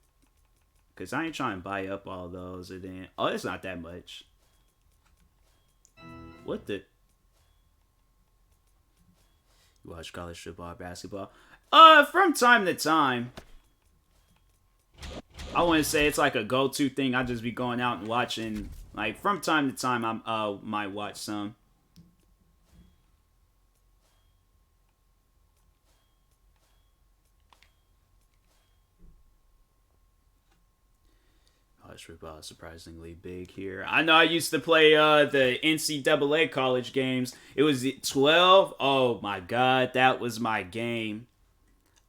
Because I ain't trying to buy up all those. And then... Oh, it's not that much. What the... You watch college football, basketball? From time to time. I wouldn't say it's like a go-to thing. I just be going out and watching. Like, from time to time, I might watch some. College football is surprisingly big here. I know I used to play the NCAA college games. It was 12. Oh my god, that was my game.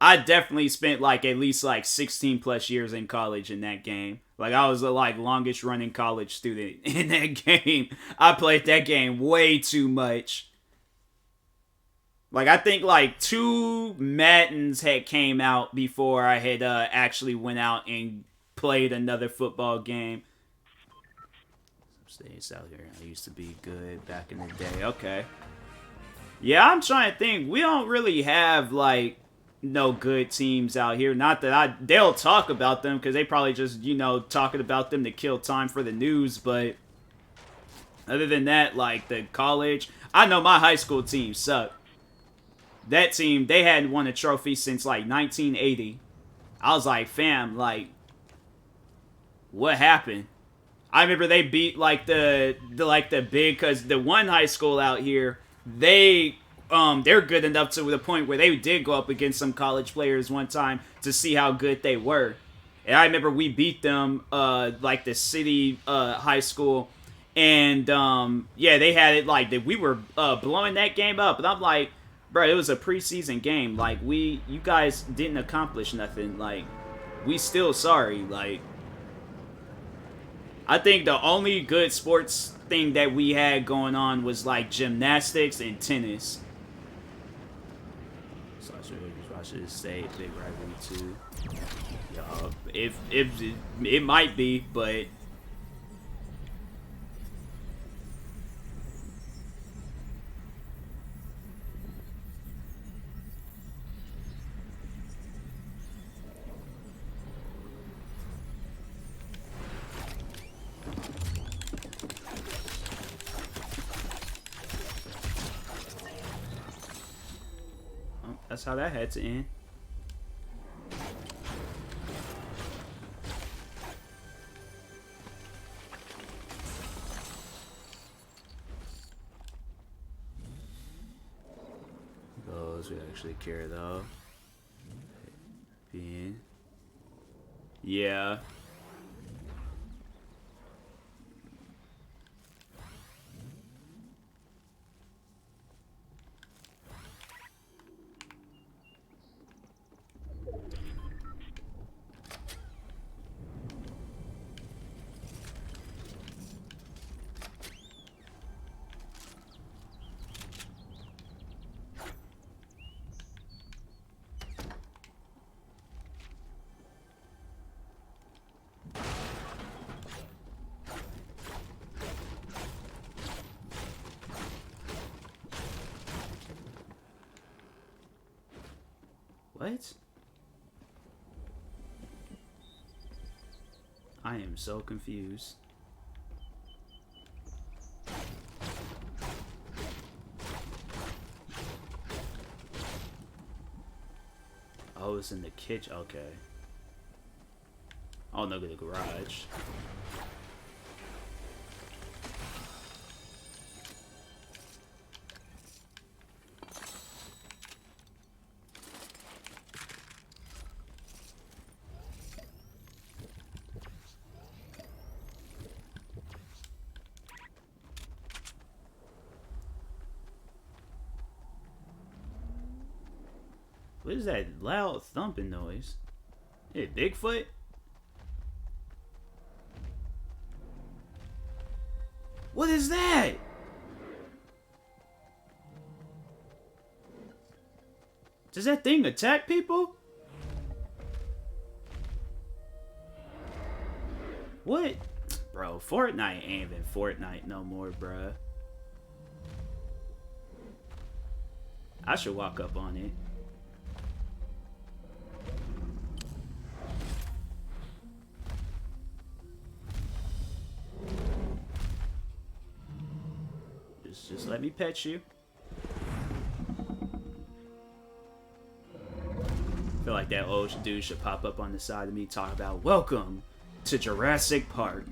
I definitely spent like at least like 16 plus years in college in that game. Like I was the like longest running college student in that game. I played that game way too much. Like I think like 2 Maddens had came out before I had actually went out and played another football game. Some states out here I used to be good back in the day. Okay. Yeah, I'm trying to think. We don't really have like no good teams out here. Not that they'll talk about them because they probably just, you know, talking about them to kill time for the news. But other than that, like the college, I know my high school team sucked. That team, they hadn't won a trophy since like 1980. I was like, fam, like, what happened? I remember they beat like the big, because the one high school out here, they're good enough to the point where they did go up against some college players one time to see how good they were. And I remember we beat them, like the city high school, and yeah, they had it like that. We were blowing that game up, and I'm like, bro, it was a preseason game. Like you guys didn't accomplish nothing. Like we still sorry. Like I think the only good sports thing that we had going on was like gymnastics and tennis. So I should say big rivalry too. If it might be, but that's how that had to end. Those we actually care though. Being. Yeah. What? I am so confused. Oh, it's in the kitchen. Okay. Oh, no, the garage. What is that loud thumping noise? Hey, Bigfoot? What is that? Does that thing attack people? What? Bro, Fortnite ain't even Fortnite no more, bruh. I should walk up on it. Just let me pet you. I feel like that old dude should pop up on the side of me talking about welcome to Jurassic Park.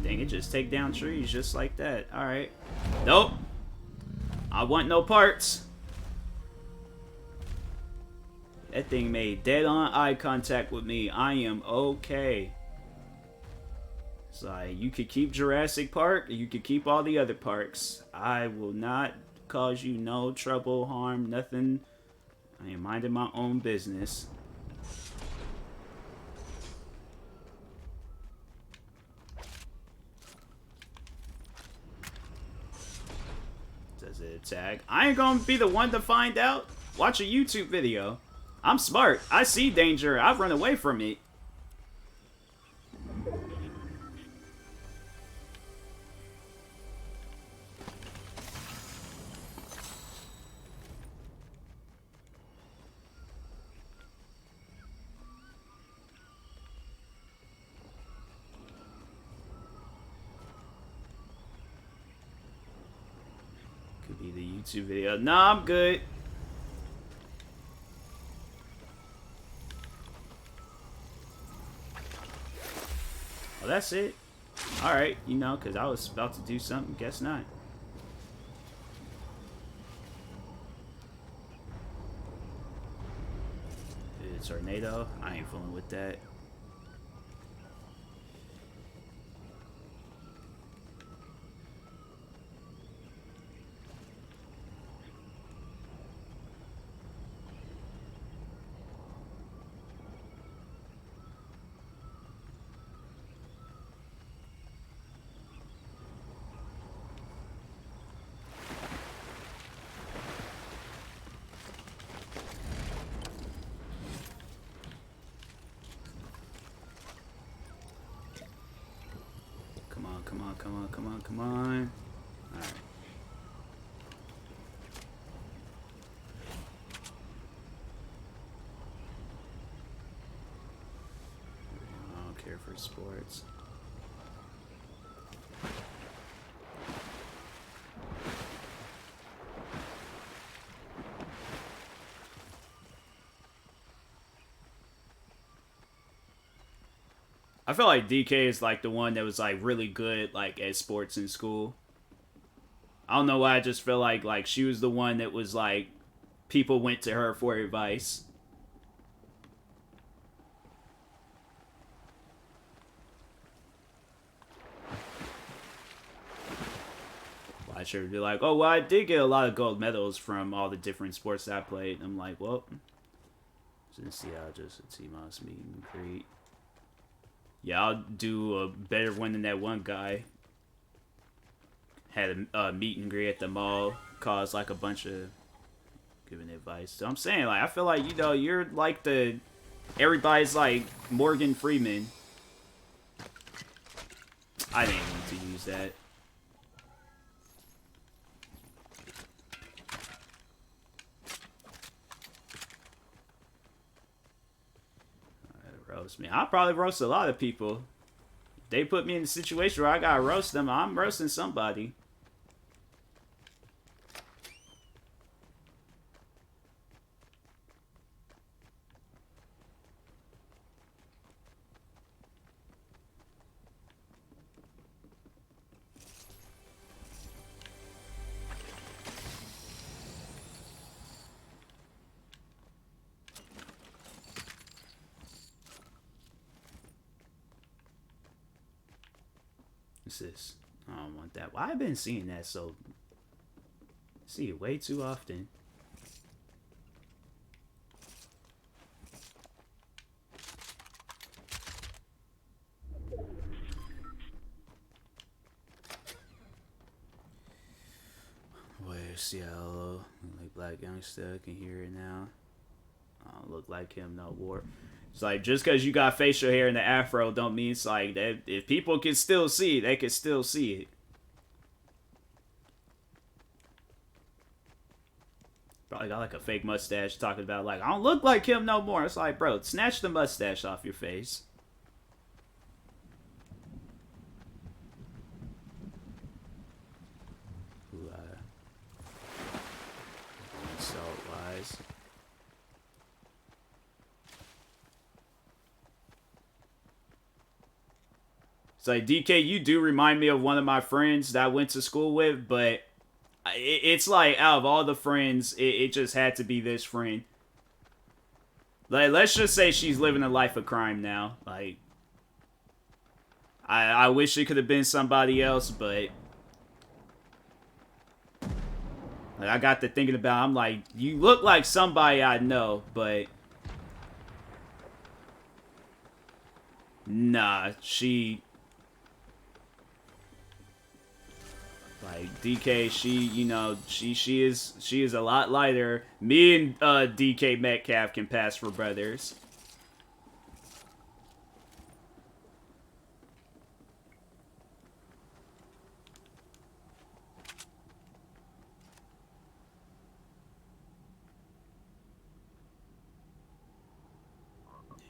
Dang it, just take down trees just like that. Alright. Nope. I want no parts. That thing made dead-on eye contact with me. I am okay. It's like, you could keep Jurassic Park, you could keep all the other parks. I will not cause you no trouble, harm, nothing. I am minding my own business. Does it attack? I ain't gonna be the one to find out. Watch a YouTube video. I'm smart. I see danger. I run away from it. Could be the YouTube video. Nah, I'm good. Oh, that's it? Alright, you know, because I was about to do something. Guess not. Tornado? I ain't fooling with that. Come on, come on, come on, come on. Alright. I don't care for sports. I feel like DK is like the one that was like really good like at sports in school. I don't know why, I just feel like she was the one that was like people went to her for advice. I sure be like, oh well, I did get a lot of gold medals from all the different sports that I played. And I'm like, well, since just a TMoss meet and greet. Yeah, I'll do a better one than that one guy. Had a meet and greet at the mall, caused like a bunch of giving advice. So I'm saying, like, I feel like, you know, you're like everybody's like Morgan Freeman. I didn't need to use that. roast me. I'll probably roast a lot of people. They put me in a situation where I gotta roast them. I'm roasting somebody. What's this? I don't want that. Why I've been seeing that so... See it way too often. Where's Yellow? Like Black Youngster, I can hear it now. I don't look like him no more. It's like, just because you got facial hair and the afro don't mean it's like that. If people can still see it, they can still see it. Probably got like a fake mustache talking about like, I don't look like him no more. It's like, bro, snatch the mustache off your face. Ooh, salt wise. It's like, DK, you do remind me of one of my friends that I went to school with, but it's like, out of all the friends, it just had to be this friend. Like, let's just say she's living a life of crime now. Like, I wish it could have been somebody else, but... Like, I got to thinking about, I'm like, you look like somebody I know, but... Nah, she... Like, DK, she, you know, she is a lot lighter. Me and DK Metcalf can pass for brothers.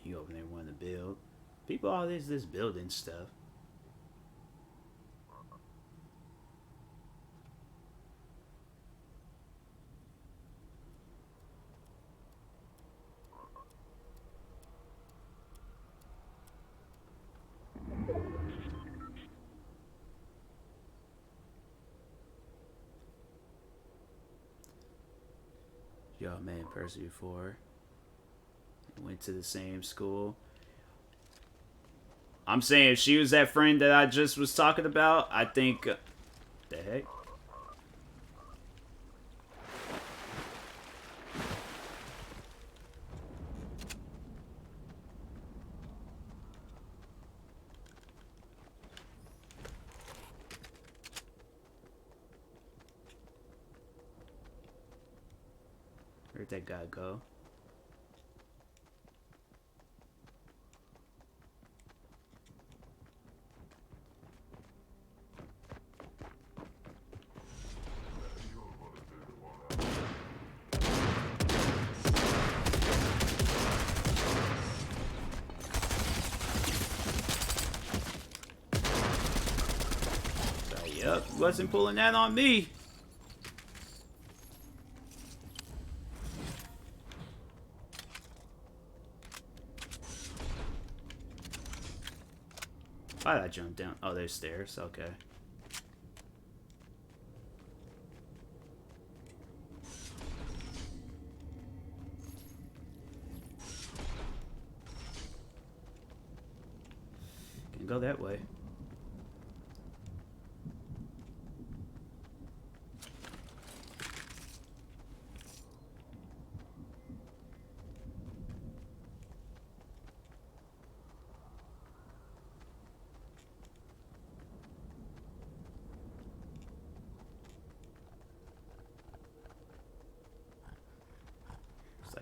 You over there wanting to build. People always this building stuff. Yo, man, person before. Went to the same school. I'm saying if she was that friend that I just was talking about, I think... the heck? Where'd that guy go? Yep, wasn't pulling that on me. Why did I jump down? Oh, there's stairs. Okay. Can go that way.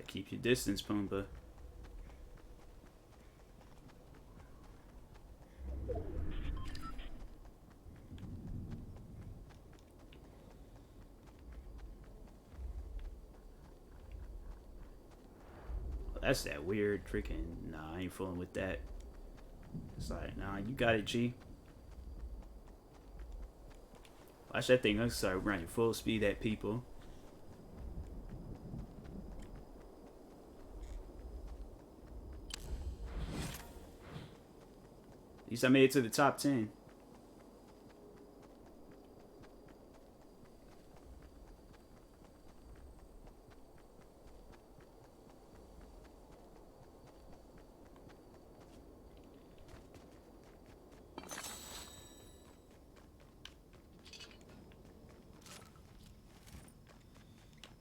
Keep your distance, Pumbaa. Well, that's that weird freaking... Nah, I ain't fooling with that. It's like, nah, you got it, G. Watch that thing. I start running full speed at people. At least I made it to the top 10.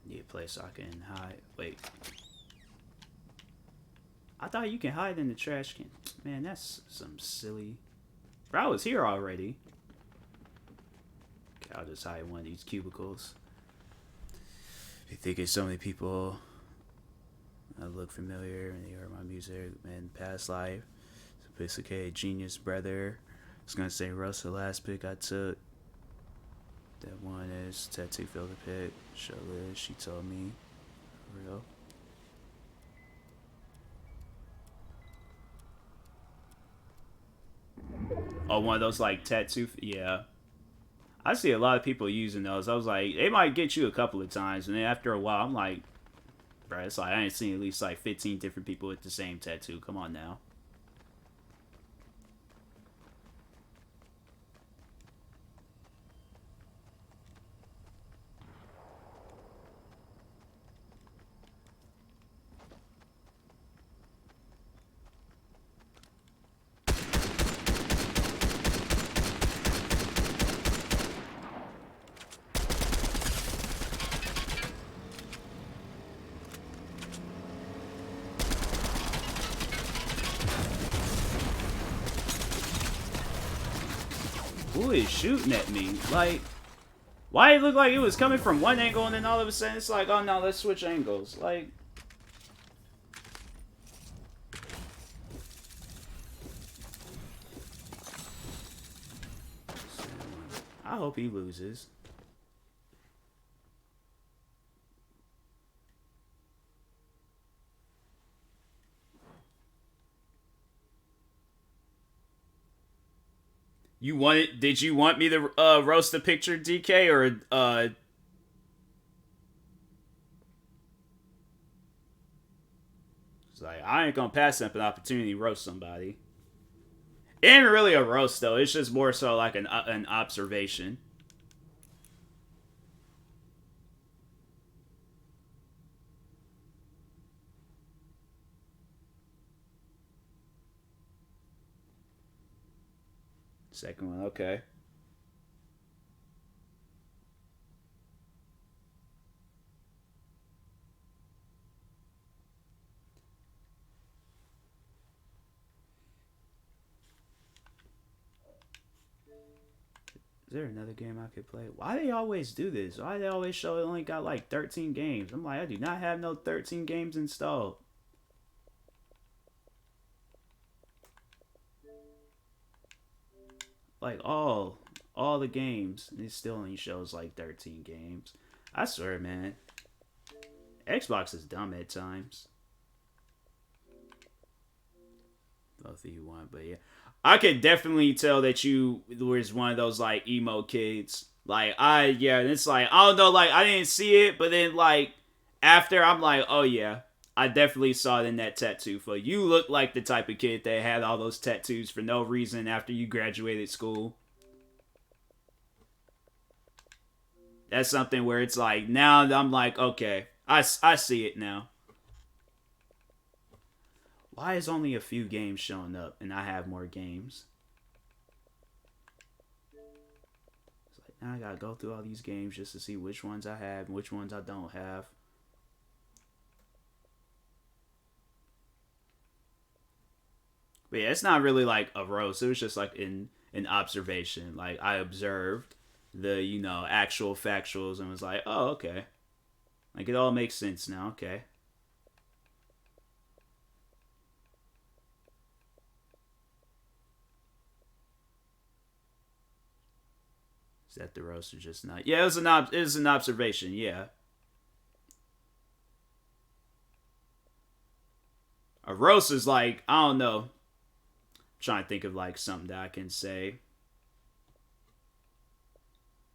Need a place I can hide. Wait. I thought you can hide in the trash can. Man, that's some silly... Bro, I was here already. Okay, I'll just hide in one of these cubicles. You think it's so many people that look familiar and they heard my music in past life. Sophisticated genius brother. I was gonna say Russ, the last pick I took. That one is Tattoo Filled the Pit. Show Liz, she told me. For real. Oh, one of those like tattoo. Yeah. I see a lot of people using those. I was like, they might get you a couple of times. And then after a while, I'm like, bro, it's like, I ain't seen at least like 15 different people with the same tattoo. Come on now. Who is shooting at me? Like, why it looked like it was coming from one angle and then all of a sudden it's like, oh no, let's switch angles. Like, I hope he loses. You wanted? Did you want me to roast the picture, DK, or It's like I ain't gonna pass up an opportunity to roast somebody. It ain't really a roast though. It's just more so like an observation. Second one, okay. Is there another game I could play? Why they always do this? Why they always show it only got like 13 games? I'm like, I do not have no 13 games installed. Like all the games, and it still only shows like 13 games. I swear, man. Xbox is dumb at times. Both of you want, but yeah. I could definitely tell that you was one of those like emo kids. Like yeah, and it's like I don't know, like I didn't see it, but then like after I'm like, oh yeah, I definitely saw it in that tattoo photo. You look like the type of kid that had all those tattoos for no reason after you graduated school. That's something where it's like now I'm like, okay, I see it now. Why is only a few games showing up and I have more games? It's like, now I gotta go through all these games just to see which ones I have and which ones I don't have. But yeah, it's not really like a roast. It was just like an observation. Like I observed the, actual factuals and was like, oh, okay. Like it all makes sense now, okay. Is that the roast or just not? Yeah, it was an observation. Yeah, a A roast is like, I don't know. I'm trying to think of like something that I can say.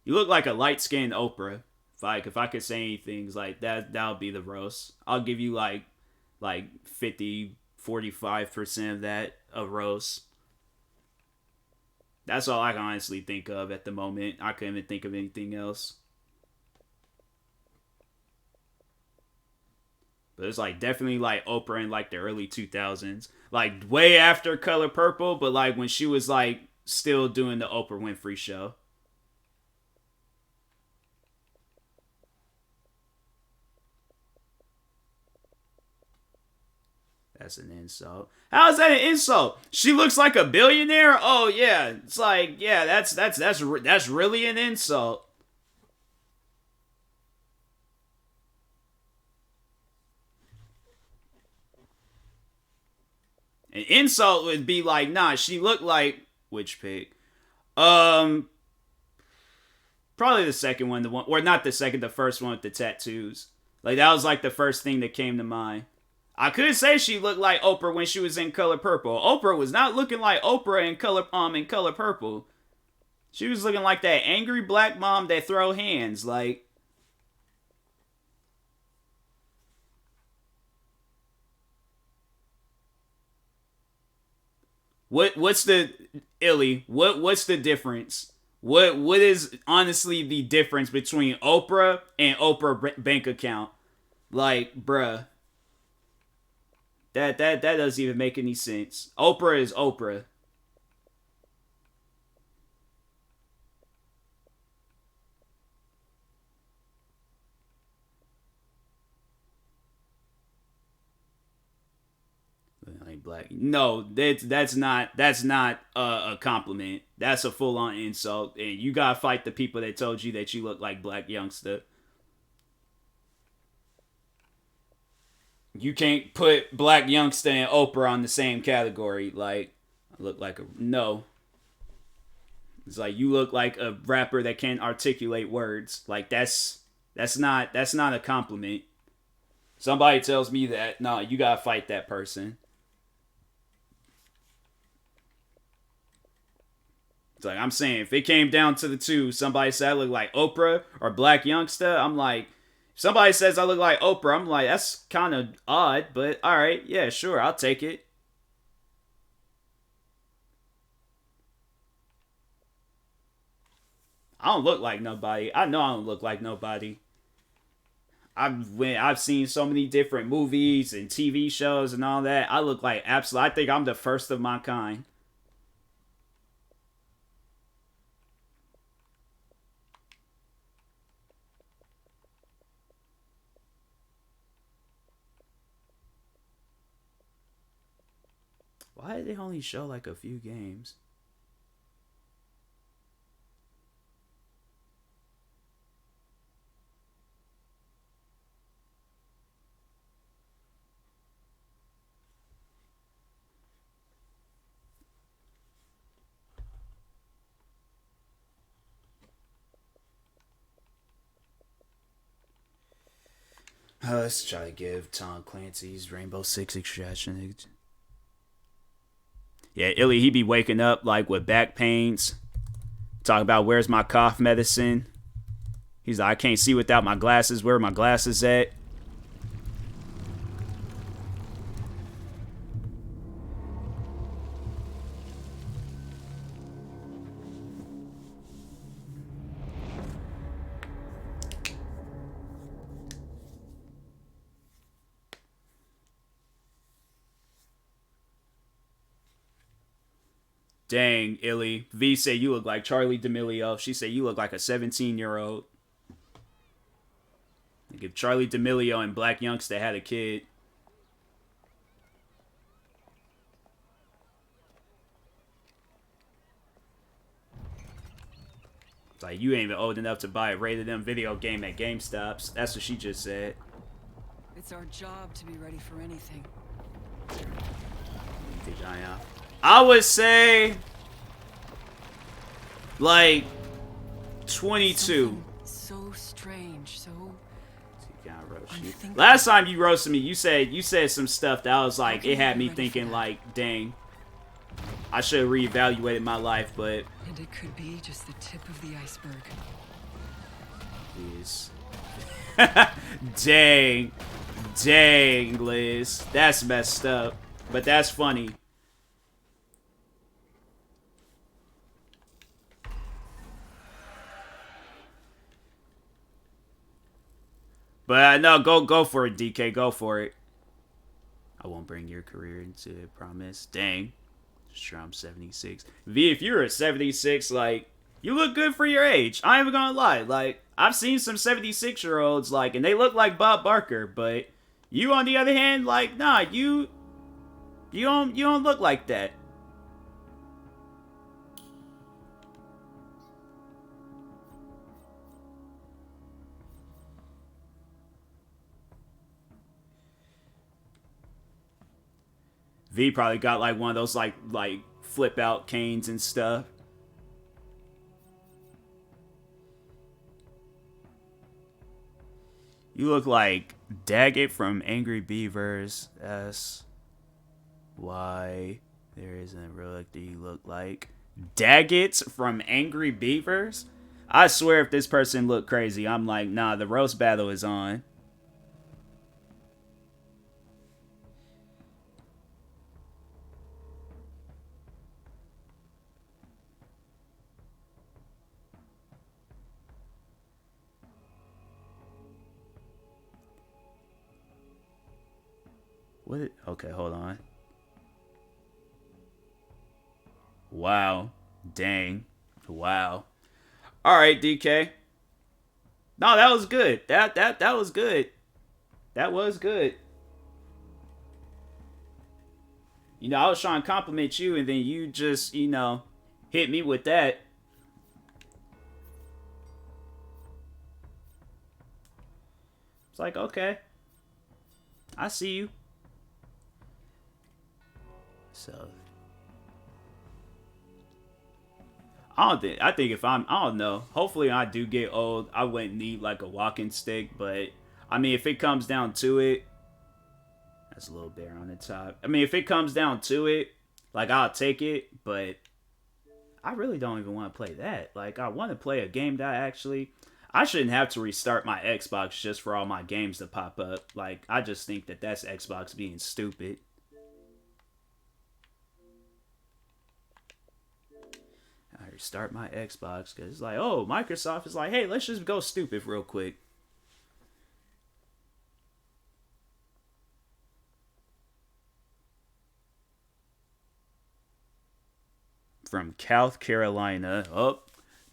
You look like a light-skinned Oprah. If I could say anything like that, that would be the roast. I'll give you like 50, 45% of that a roast. That's all I can honestly think of at the moment. I couldn't even think of anything else. But it's like definitely like Oprah in like the early 2000s. Like way after Color Purple, but like when she was like still doing the Oprah Winfrey show. That's an insult. How is that an insult? She looks like a billionaire? Oh yeah. It's like, yeah, that's really an insult. An insult would be like, nah, she looked like which pick? Probably the second one, or not the second, the first one with the tattoos. Like that was like the first thing that came to mind. I could say she looked like Oprah when she was in Color Purple. Oprah was not looking like Oprah in Color Purple. She was looking like that angry black mom that throw hands. Like, what's the Illy? What's the difference? What is honestly the difference between Oprah and Oprah bank account? Like, bruh. That doesn't even make any sense. Oprah is Oprah. Like black. No, that's not a compliment. That's a full on insult, and you gotta fight the people that told you that you look like Black Youngster. You can't put Black Youngster and Oprah on the same category. Like, I look like a no. It's like you look like a rapper that can't articulate words. Like that's not a compliment. Somebody tells me that, nah, you gotta fight that person. It's like I'm saying, if it came down to the two, somebody said I look like Oprah or Black Youngster, I'm like, somebody says I look like Oprah, I'm like, that's kind of odd, but all right, yeah, sure, I'll take it. I don't look like nobody. I know I don't look like nobody. I've seen so many different movies and TV shows and all that. I look like absolute. I think I'm the first of my kind. Why did they only show like a few games? Let's try to give Tom Clancy's Rainbow Six Extraction. Yeah, Illy, he be waking up like with back pains. Talking about where's my cough medicine. He's like, I can't see without my glasses. Where are my glasses at? Dang, Illy. V said you look like Charlie D'Amelio. She said you look like a 17-year-old. Like if Charlie D'Amelio and Black Youngster had a kid. It's like you ain't even old enough to buy a rated M video game at GameStop's. That's what she just said. It's our job to be ready for anything. I would say like 22. Something so strange, so I'm you. thinking. Last time you roasted me, you said some stuff that I was like, it had me Ready for thinking that. like, dang, I should have reevaluated my life, but And it could be just the tip of the iceberg. Liz. Dang. Dang, Liz. That's messed up. But that's funny. But no, go for it, DK. Go for it. I won't bring your career into it, promise. Dang. Sure, I'm 76. V, if you're a 76, like, you look good for your age. I ain't even gonna lie. Like, I've seen some 76-year-olds, like, and they look like Bob Barker, but you, on the other hand, like, nah, you don't look like that. V probably got like one of those like flip out canes and stuff. You look like Daggett from Angry Beavers. That's why there isn't a real look that you look like Daggett from Angry Beavers. I swear, if this person looked crazy, I'm like, nah, the roast battle is on. What? Okay, hold on. Wow. Dang. Wow. All right, DK. No, that was good. That was good. That was good. You know, I was trying to compliment you, and then you just, hit me with that. It's like, okay, I see you. So, I think if I don't know. Hopefully, I do get old. I wouldn't need like a walking stick, but I mean, if it comes down to it, that's a little bear on the top. I mean, if it comes down to it, like I'll take it, but I really don't even want to play that. Like, I want to play a game that I shouldn't have to restart my Xbox just for all my games to pop up. Like, I just think that that's Xbox being stupid. I restart my Xbox because it's like, oh, Microsoft is like, hey, let's just go stupid real quick. From South Carolina. Oh,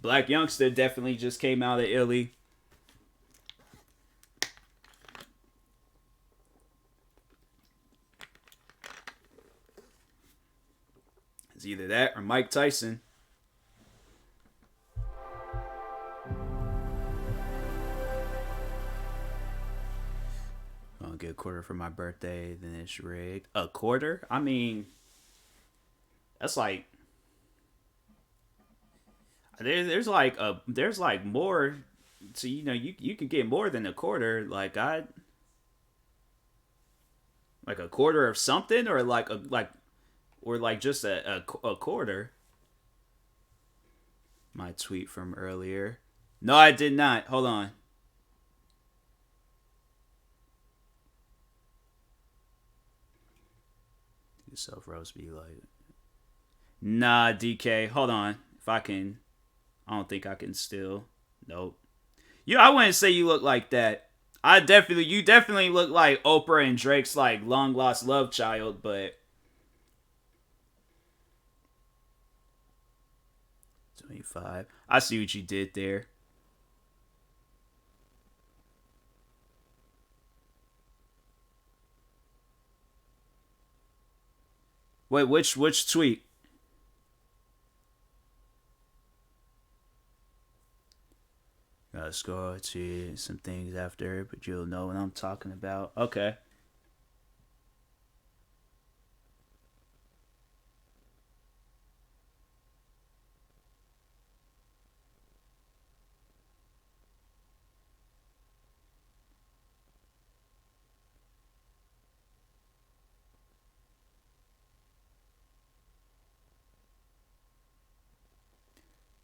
Black Youngster definitely just came out of Illy. It's either that or Mike Tyson. I'll get a quarter for my birthday, then it's rigged. A quarter? I mean, that's like there's like more. So you can get more than a quarter. Like like a quarter of something, or like just a quarter. My tweet from earlier. No, I did not. Hold on. Yourself roast be like, nah, DK. Hold on. If I can, I don't think I can still. Nope. I wouldn't say you look like that. You definitely look like Oprah and Drake's like long lost love child, but 25. I see what you did there. Wait, which tweet? Gotta scroll to some things after, but you'll know what I'm talking about. Okay.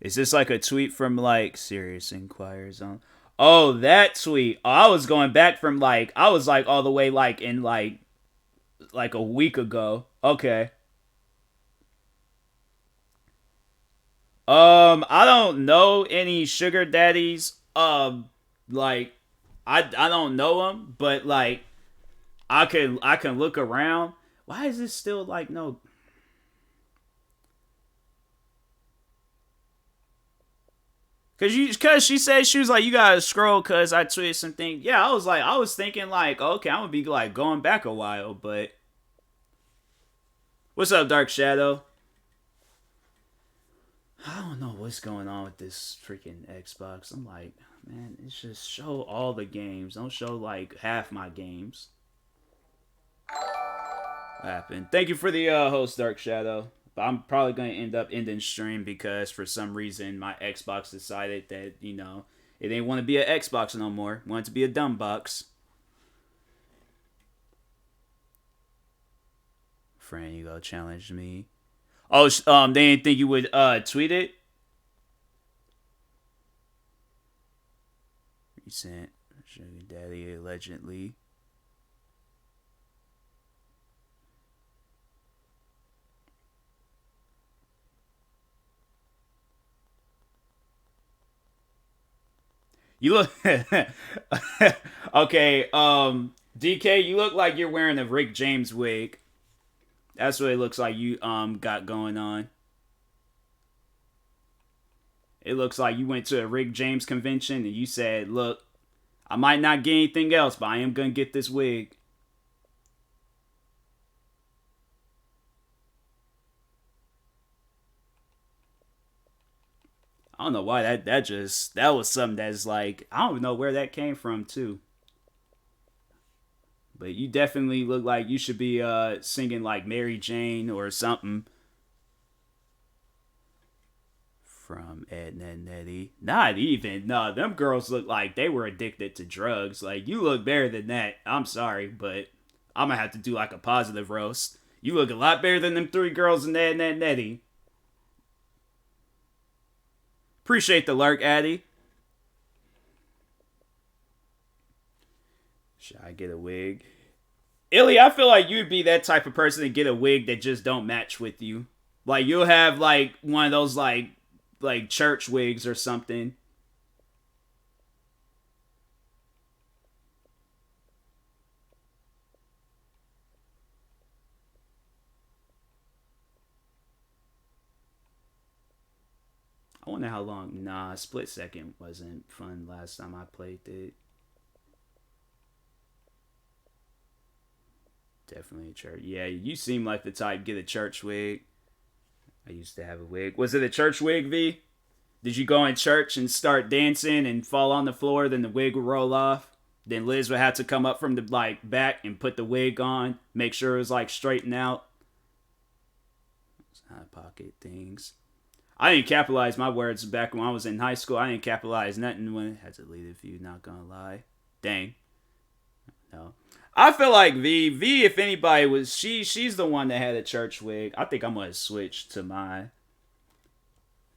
Is this like a tweet from like Serious Inquiries on? Oh, that tweet. Oh, I was going back from like I was like all the way like in like a week ago. Okay. I don't know any sugar daddies. Like I don't know them, but like I can look around. Why is this still like no? Cause she said she was like, you gotta scroll cause I tweeted something. Yeah, I was thinking like, okay, I'm gonna be like going back a while, but what's up, Dark Shadow? I don't know what's going on with this freaking Xbox. I'm like, man, it's just show all the games. Don't show like half my games. What happened? Thank you for the host, Dark Shadow. But I'm probably going to end up ending stream because for some reason my Xbox decided that, it didn't want to be an Xbox no more. It wanted to be a dumb box. Fran, you go challenge me. Oh, they didn't think you would tweet it? Recent Sugar Daddy allegedly. You look okay. DK, you look like you're wearing a Rick James wig. That's what it looks like you got going on. It looks like you went to a Rick James convention and you said, "Look, I might not get anything else, but I am gonna get this wig." I don't know why that was something that's like I don't know where that came from too. But you definitely look like you should be singing like Mary Jane or something. From Edna and Nettie. Not even. No, them girls look like they were addicted to drugs. Like, you look better than that. I'm sorry, but I'm gonna have to do like a positive roast. You look a lot better than them three girls in Edna and Nettie. Appreciate the lurk, Addy. Should I get a wig? Illy, I feel like you'd be that type of person to get a wig that just don't match with you. Like, you'll have like one of those like church wigs or something. I wonder how long. Nah, Split Second wasn't fun last time I played it. Definitely a church. Yeah, you seem like the type get a church wig. I used to have a wig. Was it a church wig, V? Did you go in church and start dancing and fall on the floor, then the wig would roll off? Then Liz would have to come up from the like back and put the wig on, make sure it was like straightened out. Hot pocket things. I didn't capitalize my words back when I was in high school. I didn't capitalize nothing when I had to delete a few, not gonna lie. Dang. No. I feel like V, if anybody was she's the one that had a church wig. I think I'm gonna switch to my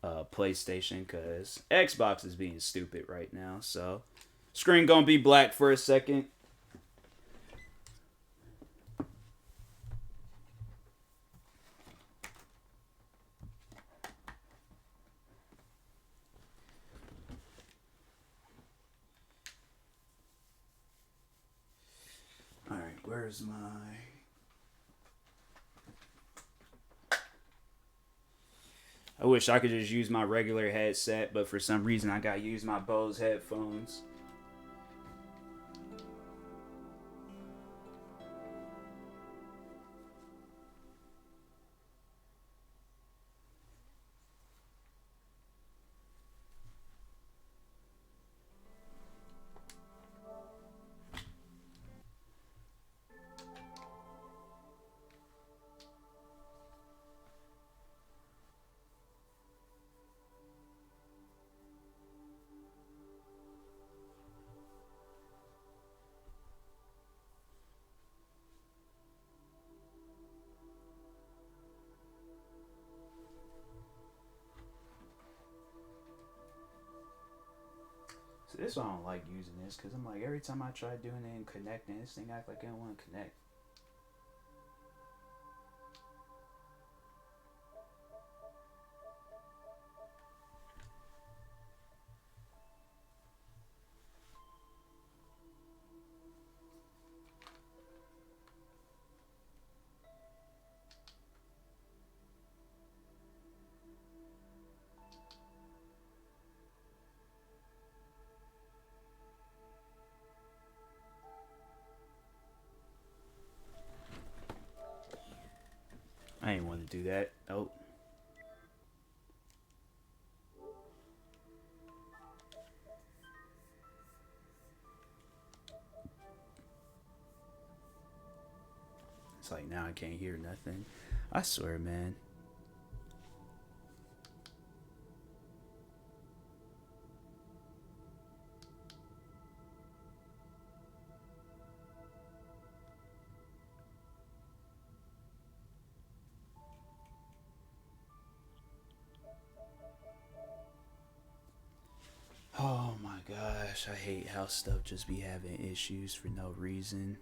PlayStation because Xbox is being stupid right now. So screen gonna be black for a second. All right, where's my? I wish I could just use my regular headset, but for some reason I gotta use my Bose headphones. This is why I don't like using this, because I'm like, every time I try doing it and connecting, this thing act like I don't want to connect. I ain't want to do that. Oh. It's like now I can't hear nothing. I swear, man. Oh my gosh, I hate how stuff just be having issues for no reason.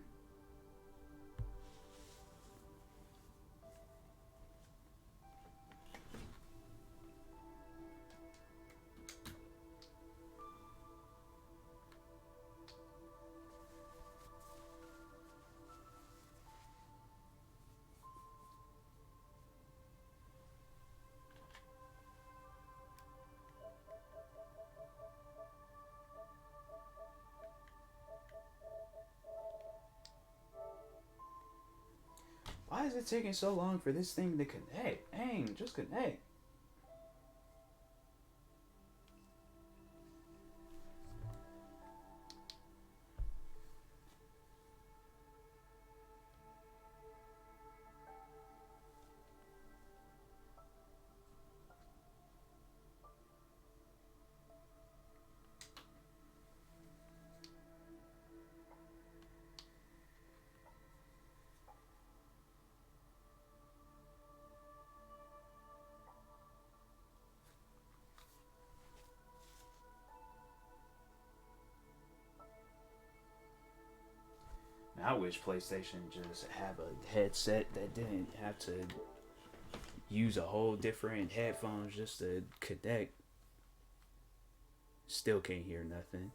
Why is it taking so long for this thing to connect? Dang, just connect. I wish PlayStation just have a headset that didn't have to use a whole different headphones just to connect. Still can't hear nothing.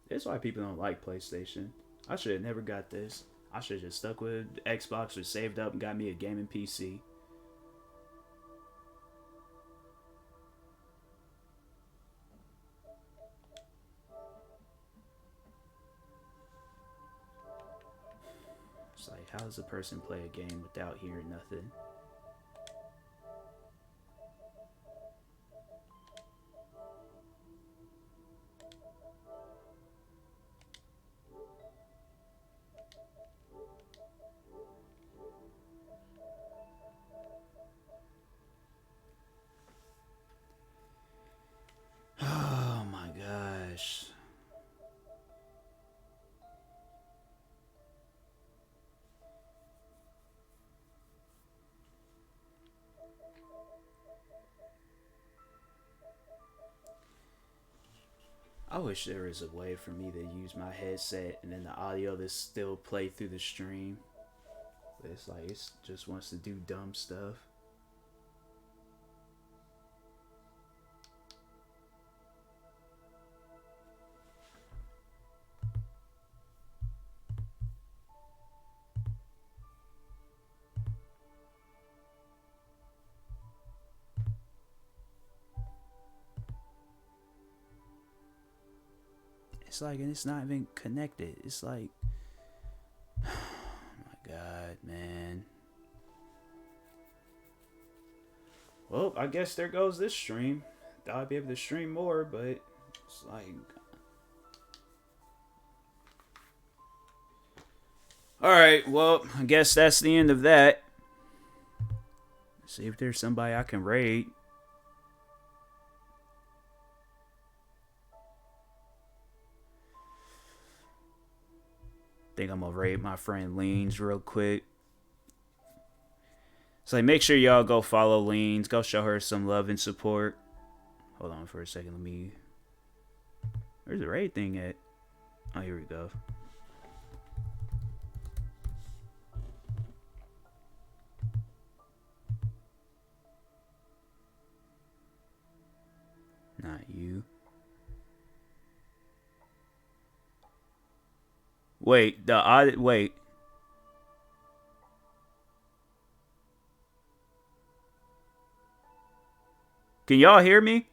That's why people don't like PlayStation. I should have never got this. I should have just stuck with Xbox or saved up and got me a gaming PC. It's like, how does a person play a game without hearing nothing? Oh my gosh. I wish there was a way for me to use my headset and then the audio to still play through the stream. But it's like it just wants to do dumb stuff. It's like, and it's not even connected. It's like, oh my god, man. Well, I guess there goes this stream. Thought I'd be able to stream more, but it's like, alright, well, I guess that's the end of that. See if there's somebody I can raid. think I'm gonna raid my friend Leans real quick. So like, make sure y'all go follow Leans. Go show her some love and support. Hold on for a second. Let me. Where's the raid thing at? Oh, here we go. Not you. Wait, wait. Can y'all hear me?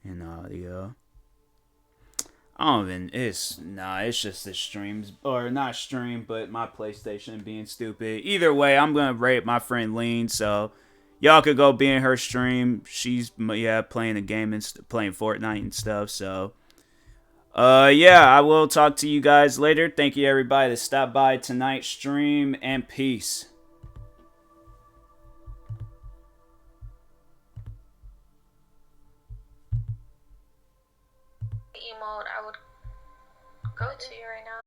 And audio. I don't even. It's just the streams or not stream, but my PlayStation being stupid. Either way, I'm gonna rate my friend Lean, so y'all could go be in her stream. She's playing the game and playing Fortnite and stuff. So yeah, I will talk to you guys later. Thank you everybody that stopped by tonight's stream, and peace. Emote I would go to right now.